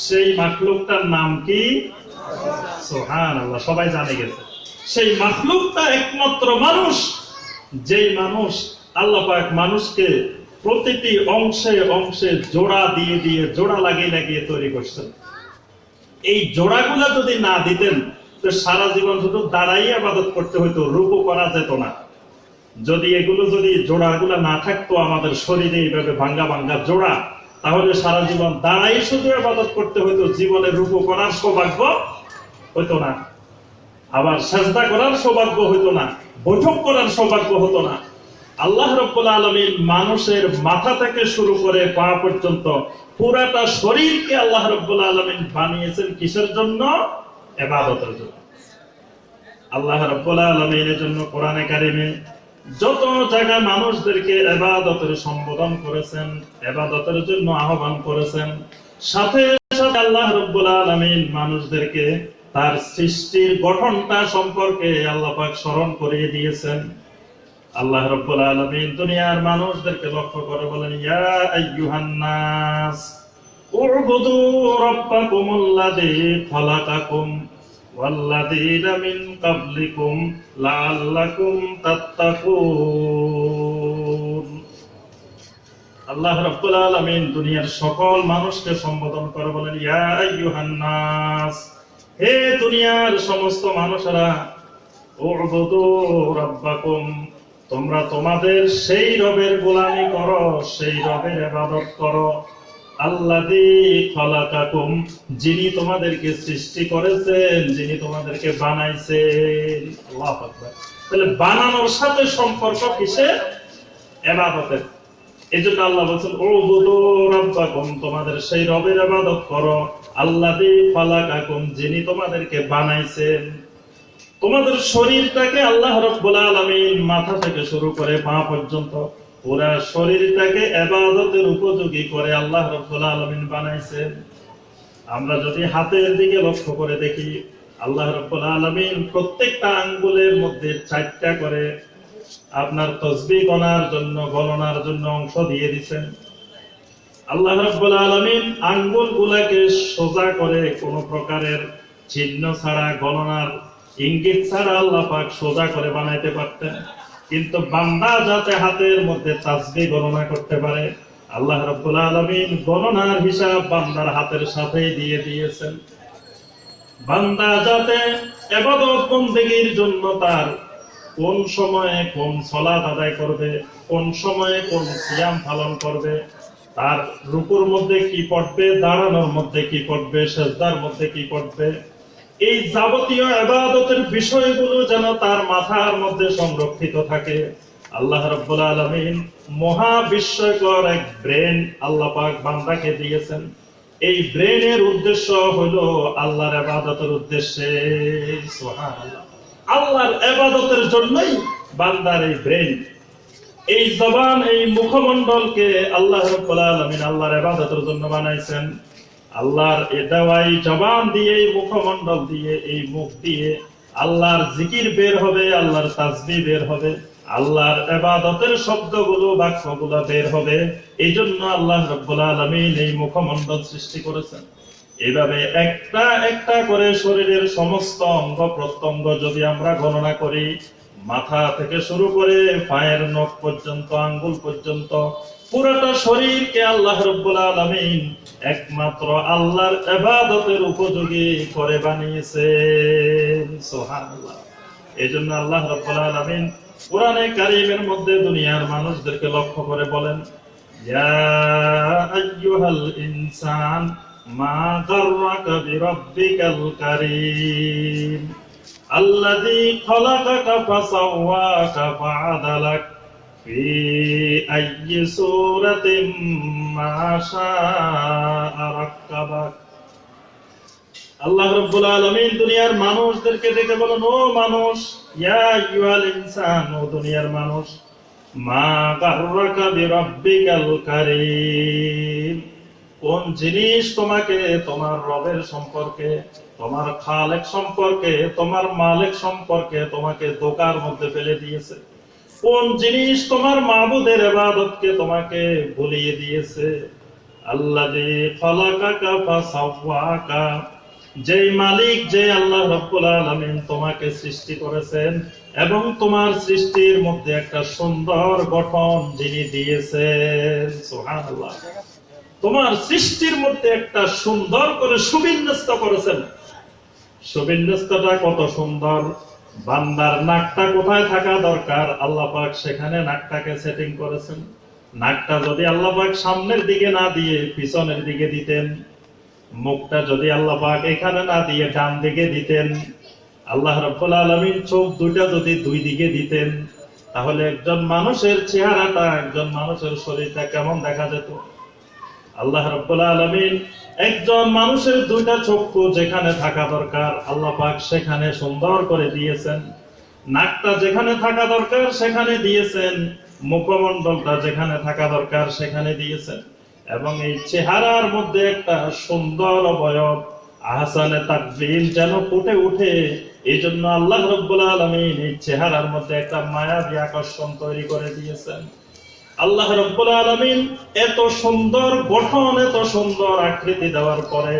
সেই মাখলুকটার নাম কি? সুবহানাল্লাহ। সবাই জানে গেছে। সেই মাখলুকটা একমাত্র মানুষ, যেই মানুষ আল্লাহ পাক মানুষকে প্রতিটি অংশে অংশে জোড়া দিয়ে দিয়ে জোড়া লাগিয়ে লাগিয়ে তৈরি করছেন। এই জোড়াগুলা যদি না দিতেন তো সারা জীবন শুধু দাঁড়াই ইবাদত করতে হইতো, রুকু করা যেত না। যদি এগুলো যদি জোড়াগুলা না থাকতো আমাদের শরীরে এইভাবে ভাঙ্গা ভাঙ্গা জোড়া, তাহলে সারা জীবন দাঁড়াই শুধু ইবাদত করতে হইতো, জীবনে রুকু করার সৌভাগ্য হইতো না, আবার সিজদা করার সৌভাগ্য হইতো না, বৈঠক করার সৌভাগ্য হতো না। আল্লাহ রাব্বুল আলামিন মানুষের মাথা থেকে শুরু করে পা পর্যন্ত পুরাটা শরীরকে আল্লাহ রাব্বুল আলামিন বানিয়েছেন কিসের জন্য? ইবাদতের জন্য। আল্লাহ রাব্বুল আলামিনের জন্য কোরআনে কারিমে যত জায়গায় মানুষদেরকে ইবাদতের সম্বোধন করেছেন, ইবাদতের জন্য আহ্বান করেছেন, সাথে সাথে আল্লাহ রাব্বুল আলামিন মানুষদেরকে তার সৃষ্টির গঠনটা সম্পর্কে আল্লাহ পাক স্মরণ করিয়ে দিয়েছেন। আল্লাহ রাব্বুল আলামিন দুনিয়ার মানুষদেরকে লক্ষ্য করে বলেন, ইয়া আইয়ুহান নাস উ'বুদু রাব্বাকুমুল্লাযী খালাকাকুম ওয়াল্লাযীনা মিন ক্বাবলিকুম লাআল্লাকুম তাত্তাকুন। আল্লাহ রাব্বুল আলামিন দুনিয়ার সকল মানুষকে সম্বোধন করে বলেন, ইয়া আইয়ুহান নাস, হে দুনিয়ার সমস্ত মানুষেরা, উ'বুদু রাব্বাকুম, তোমরা তোমাদের সেই রবের গোলামি করো, সেই রবের ইবাদত করো, আল্লাযী খালাকাকুম, যিনি তোমাদেরকে সৃষ্টি করেছেন, যিনি তোমাদেরকে বানাইছেন। আল্লাহু আকবার। তাহলে বানানোর সাথে সম্পর্ক কিসের? ইবাদতের। এজন্য আল্লাহ বলেন, উ'বুদু রাব্বাকুম, তোমাদের সেই রবের ইবাদত করো, আল্লাযী খালাকাকুম, যিনি তোমাদেরকে বানাইছেন। তোমাদের শরীরটাকে আল্লাহ রাব্বুল আলামিন মাথা থেকে শুরু করে পা পর্যন্ত পুরা শরীরটাকে ইবাদতের উপযোগী করে আল্লাহ রাব্বুল আলামিন বানাইছেন। আমরা যদি হাতের দিকে লক্ষ্য করে দেখি, আল্লাহ রাব্বুল আলামিন প্রত্যেকটা আঙ্গুলের মধ্যে 4টা করে আপনার তাসবিহ গণনার জন্য অংশ দিয়ে দিয়েছেন। আল্লাহ রাব্বুল আলামিন আঙ্গুলগুলোকে সোজা করে কোনো প্রকারের চিহ্ন ছাড়া, গণনার ইঙ্গিত ছাড়া আল্লাহ পাক সোজা করে বানাইতে পারতেন, কিন্তু বান্দা যাতে হাতের মধ্যে তাসবিহ গণনা করতে পারে, আল্লাহ রাব্বুল আলামিন গণনার হিসাব বান্দার হাতের সাথেই দিয়ে দিয়েছেন। বান্দা যাতে ইবাদত বন্দেগীর জন্য তার কোন সময়ে কোন সালাত আদায় করবে, কোন সময়ে কোন সিয়াম পালন করবে, তার রুকুর মধ্যে কি পড়বে, দাঁড়ানোর মধ্যে কি পড়বে, সিজদার মধ্যে কি পড়বে, এই যাবতীয় ইবাদতের বিষয়গুলো যেন তার মাথার মধ্যে সংরক্ষিত থাকে। আল্লাহ রাব্বুল আলামিন মহা বিস্ময়কর এক ব্রেন আল্লাহ পাক বান্দাকে দিয়েছেন। এই ব্রেনের উদ্দেশ্য হলো আল্লাহর ইবাদতের উদ্দেশ্যে। সুবহানাল্লাহ। আল্লাহর ইবাদতের জন্যই বান্দার এই ব্রেন, এই জবান, এই মুখমণ্ডলকে আল্লাহ রাব্বুল আলামিন আল্লাহর ইবাদতের জন্য বানাইছেন। আল্লাহর এ দেওয়াই জবান দিয়ে, এই মুখমণ্ডল দিয়ে, এই মুখ দিয়ে আল্লাহর জিকির বের হবে, আল্লাহর তাসবিহ বের হবে, আল্লাহর ইবাদতের শব্দগুলো, বাক্যগুলো বের হবে। এই জন্য আল্লাহ রাব্বুল আলামিন এই মুখমণ্ডল সৃষ্টি করেছেন। এভাবে একটা একটা করে শরীরের সমস্ত অঙ্গ প্রত্যঙ্গ যদি আমরা গণনা করি, মাথা থেকে শুরু করে পায়ের নখ পর্যন্ত, আঙ্গুল পর্যন্ত পুরোটা শরীরকে আল্লাহ রাব্বুল আলামিন একমাত্র আল্লাহর ইবাদতের উপযোগী করে বানিয়েছেন। সুবহানাল্লাহ। এজন্য আল্লাহ রাব্বুল আলামিন কোরআনে কারীমের মধ্যে দুনিয়ার মানুষদেরকে লক্ষ্য করে বলেন, ইয়া আইয়ুহাল ইনসান মা গাররাকা বিরাব্বিকাল কারীম আল্লাযী খালাকাকা ফাসাওয়াকা ফাআদালাক ফি আইয়ি সূরাতিন মা শাআ রাক্কাবাক। আল্লাহ রাব্বুল আলামিন দুনিয়ার মানুষদেরকে ডেকে বলেন, ও মানুষ, ইয়া আইয়ুহাল ইনসান, ও দুনিয়ার মানুষ, মা গাররাকা বিরাব্বিকাল কারীম, কোন জিনিস তোমাকে তোমার রবের সম্পর্কে, তোমার খালেক সম্পর্কে, তোমার মালিক সম্পর্কে তোমাকে ধোঁকার মধ্যে ফেলে দিয়েছে? কোন জিনিস তোমার মাবুদের ইবাদতকে তোমাকে ভুলিয়ে দিয়েছে? আল্লাযী খালাকাকা ফাসাওয়াকা, যেই মালিক, যে আল্লাহ রাব্বুল আলামিন তোমাকে সৃষ্টি করেছেন এবং তোমার সৃষ্টির মধ্যে একটা সুন্দর গঠন যিনি দিয়েছেন। সুবহানাল্লাহ। তোমার সৃষ্টির মধ্যে একটা সুন্দর করে সুবিন্যস্ত করেছেন। সুবিন্যস্তটা কত সুন্দর! বান্দার নাকটা কোথায় থাকা দরকার আল্লাহ পাক সেখানে নাকটাকে সেটিং করেছেন। নাকটা যদি আল্লাহ পাক সামনের দিকে না দিয়ে পিছনের দিকে দিতেন, মুখটা যদি আল্লাহ পাক এখানে না দিয়ে ডান দিকে দিতেন, আল্লাহ রাব্বুল আলামিন চোখ দুইটা যদি দুই দিকে দিতেন, তাহলে একজন মানুষের চেহারাটা, একজন মানুষের শরীরটা কেমন দেখা যেত? আল্লাহ রাব্বুল আলামিন একজন মানুষের দুইটা চক্ষু যেখানে থাকা দরকার আল্লাহ পাক সেখানে সুন্দর করে দিয়েছেন। নাকটা যেখানে থাকা দরকার সেখানে দিয়েছেন, মুখমণ্ডলটা যেখানে থাকা দরকার সেখানে দিয়েছেন, এবং এই চেহারার মধ্যে একটা সুন্দর অবয়ব আহসানে তাকবীর যেন ফুটে উঠে, এই জন্য আল্লাহ রাব্বুল আলামিন এই চেহারার মধ্যে একটা মায়াবী আকর্ষণ তৈরি করে দিয়েছেন। আল্লাহ রাব্বুল আলামিন এত সুন্দর গঠন, এত সুন্দর আকৃতি দেওয়ার পরে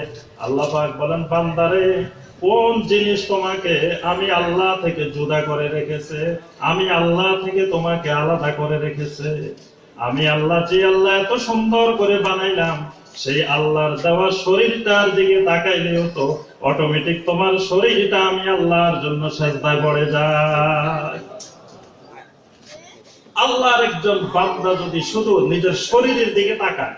আল্লাহ পাক বলেন, বান্দারে, কোন জিনিস তোমাকে আমি আল্লাহ থেকে জুদা করে রেখেছে? আমি আল্লাহ থেকে তোমাকে আলাদা করে রেখেছে। আমি আল্লাহ, যে আল্লাহ এত সুন্দর করে বানাইলাম, সেই আল্লাহর দেওয়া শরীরটার দিকে তাকাইলেও তো অটোমেটিক তোমার শরীরটা আমি আল্লাহর জন্য সেজদায় পড়ে যায়। আল্লাহর একজন বান্দা যদি শুধু নিজের শরীরের দিকে তাকায়,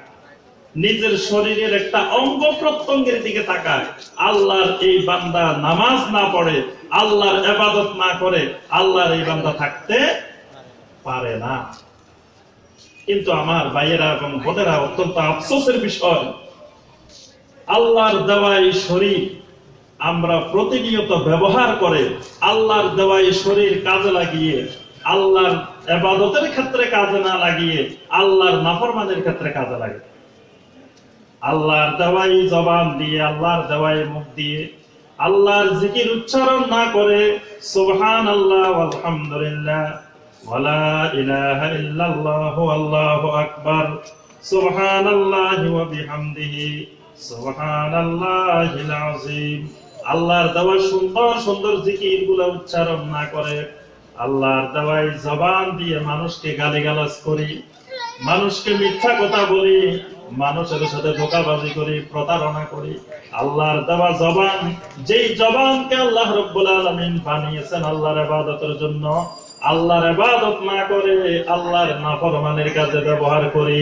নিজের শরীরের একটা অঙ্গ প্রত্যঙ্গের দিকে তাকায়, আল্লাহর এই বান্দা নামাজ না পড়ে, আল্লাহর ইবাদত না করে, আল্লাহর এই বান্দা থাকতে পারে না। কিন্তু আমার ভাইয়েরা এবং বোনেরা, অত্যন্ত আফসোসের বিষয়, আল্লাহর দেওয়া এই শরীর আমরা প্রতিনিয়ত ব্যবহার করে, আল্লাহর দেওয়া এই শরীর কাজে লাগিয়ে, আল্লাহর ইবাদতের ক্ষেত্রে কাজে না লাগিয়ে আল্লাহর নাফরমানের ক্ষেত্রে কাজে লাগে। আল্লাহর দেওয়াই জবান দিয়ে, আল্লাহর দেওয়াই মুখ দিয়ে আল্লাহর জিকির উচ্চারণ না করে সুবহানাল্লাহ আলহামদুলিল্লাহ ওয়ালা ইলাহা ইল্লাল্লাহ আল্লাহু আকবার সুবহানাল্লাহি ওয়া বিহামদিহি সুবহানাল্লাহিল আযীম, আল্লাহর দেওয়া সুন্দর সুন্দর জিকিরগুলো উচ্চারণ না করে, আল্লাহর দেওয়াই জবান দিয়ে মানুষকে গালিগালাজ করি, মানুষকে মিথ্যা কথা বলি, মানুষের সাথে ধোঁকাবাজি করি, প্রতারণা করি। আল্লাহর দেওয়া জবান, যেই জবানকে আল্লাহ রাব্বুল আলামিন বানিয়েছেন আল্লাহর ইবাদতের জন্য, আল্লাহর ইবাদত না করে আল্লাহর নাফরমানির কাজে ব্যবহার করি।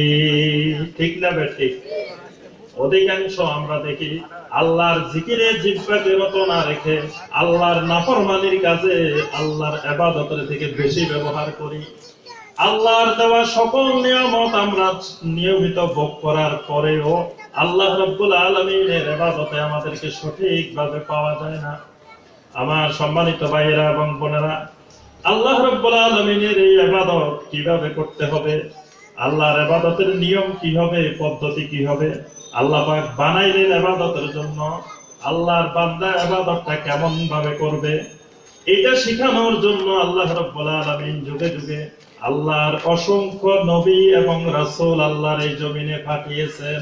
ঠিক না বেঠিক? অধিকাংশ আমরা দেখি আল্লাহর জিকিরে জিহ্বাকে রত না রেখে আল্লাহর নাফরমানির কাজে, আল্লাহর ইবাদতের থেকে বেশি ব্যবহার করি। আল্লাহর দেওয়া সকল নিয়ামত আমরা নিয়মিত ভোগ করার পরেও আল্লাহ রাব্বুল আলামিনের ইবাদতে আমাদেরকে সঠিকভাবে পাওয়া যায় না। আমার সম্মানিত ভাইয়েরা এবং বোনেরা, আল্লাহ রাব্বুল আলামিনের এই ইবাদত কিভাবে করতে হবে, আল্লাহর ইবাদতের নিয়ম কি হবে, পদ্ধতি কি হবে, আল্লাহ পাক বানাইলেন ইবাদতের জন্য, আল্লাহর বান্দা ইবাদতটা কেমন ভাবে করবে, এটা শেখানোর জন্য আল্লাহ রাব্বুল আলামিন যুগে যুগে আল্লাহর অসংখ্য নবী এবং রাসূল আল্লাহর এই জমিনে পাঠিয়েছেন।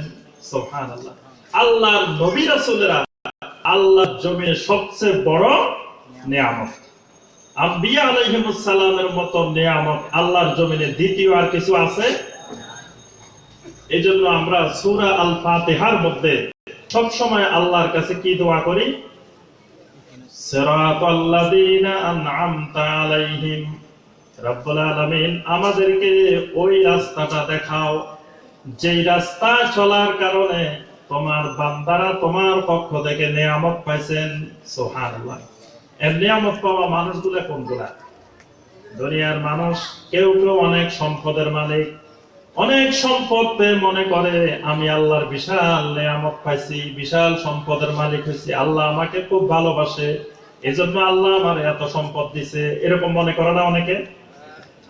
সুবহানাল্লাহ। আল্লাহর নবী রাসূলেরা আল্লাহর জমিনে সবচেয়ে বড় নিয়ামত। আম্বিয়া আলাইহিমুস সালামের মতো নিয়ামত আল্লাহর জমিনে দ্বিতীয় আর কিছু আছে? এজন্য আমরা সূরা আল ফাতিহার মধ্যে সব সময় আল্লাহর কাছে কি দোয়া করি? সিরাতাল্লাযীনা আন'আমতা আলাইহিম, রব্বুল আলামিন আমাদেরকে ওই রাস্তাটা দেখাও যেই রাস্তায় চলার কারণে তোমার বান্দারা তোমার পক্ষ থেকে নিয়ামত পাইছেন। সুবহানাল্লাহ। এই নিয়ামত পাওয়া মানুষগুলো কোনগুলা? দুনিয়ার মানুষ কেউ কেউ অনেক সম্পদের মালিক, অনেক সম্পদ পেয়ে মনে করে আমি আল্লাহর বিশাল নেয়ামত পাইছি, বিশাল সম্পদের মালিক হয়েছি, আল্লাহ আমাকে খুব ভালোবাসে, এজন্য আল্লাহ আমার এত সম্পদ দিছে, এরকম মনে করে না অনেকে।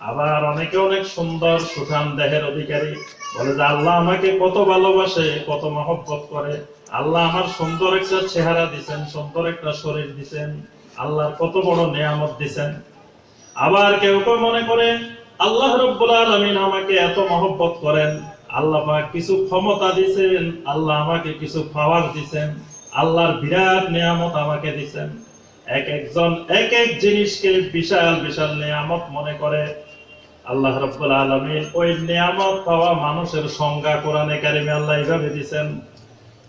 আবার অনেকে অনেক সুন্দর সুঠাম দেহের অধিকারী, বলে যে আল্লাহ আমাকে কত ভালোবাসে, কত মহব্বত করে, আল্লাহ আমার সুন্দর একটা চেহারা দিছেন, সুন্দর একটা শরীর দিছেন, আল্লাহর কত বড় নেয়ামত দিছেন। আবার কেউ কেউ মনে করে আল্লাহ রাব্বুল আলামিন আমাকে এত মহব্বত করেন, আল্লাহ পাক কিছু ক্ষমতা দিছেন, আল্লাহ আমাকে কিছু পাওয়ার দিছেন, আল্লাহর বিরাট নেয়ামত আমাকে দিছেন। এক একজন এক এক জিনিসকে বিশাল বিশাল নেয়ামত মনে করে। আল্লাহ রাব্বুল আলামিন ওই নেয়ামত পাওয়া মানুষের সংজ্ঞা কোরআনে কারিমে আল্লাহ এইভাবে দিয়েছেন,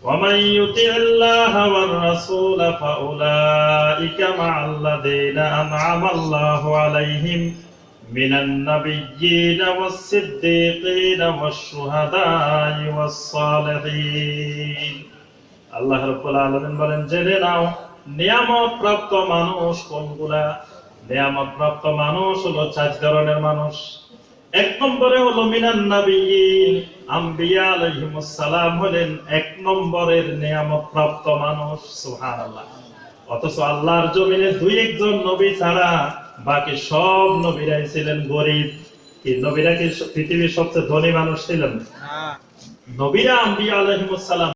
وَمَن يُطِعِ اللَّهَ وَالرَّسُولَ فَأُولَٰئِكَ مَعَ الَّذِينَ أَنْعَمَ اللَّهُ عَلَيْهِم مِّنَ النَّبِيِّينَ وَالصِّدِّيقِينَ وَالشُّهَدَاءِ وَالصَّالِحِينَ। আল্লাহ রাব্বুল আলামিন বলেন, জেনে নাও নিয়ামত প্রাপ্ত মানুষ কোনগুলা। নিয়ামত প্রাপ্ত মানুষ হলো 4 ধরনের মানুষ। এক নম্বরে হলো মিনান নাবিয়্যিন, আম্বিয়া আলাইহিমুস সালাম হলেন 1 নম্বরের নিয়ামত প্রাপ্ত মানুষ। সুবহানাল্লাহ। অথচ আল্লাহর জমিনে 2-1 জন নবী ছাড়া বাকি সব নবীরাই ছিলেন গরিব। কি নবীরা কি পৃথিবীর সবচেয়ে ধনী মানুষ ছিলেন? নবীরা আম্বিয়া আলাইহিমুস সালাম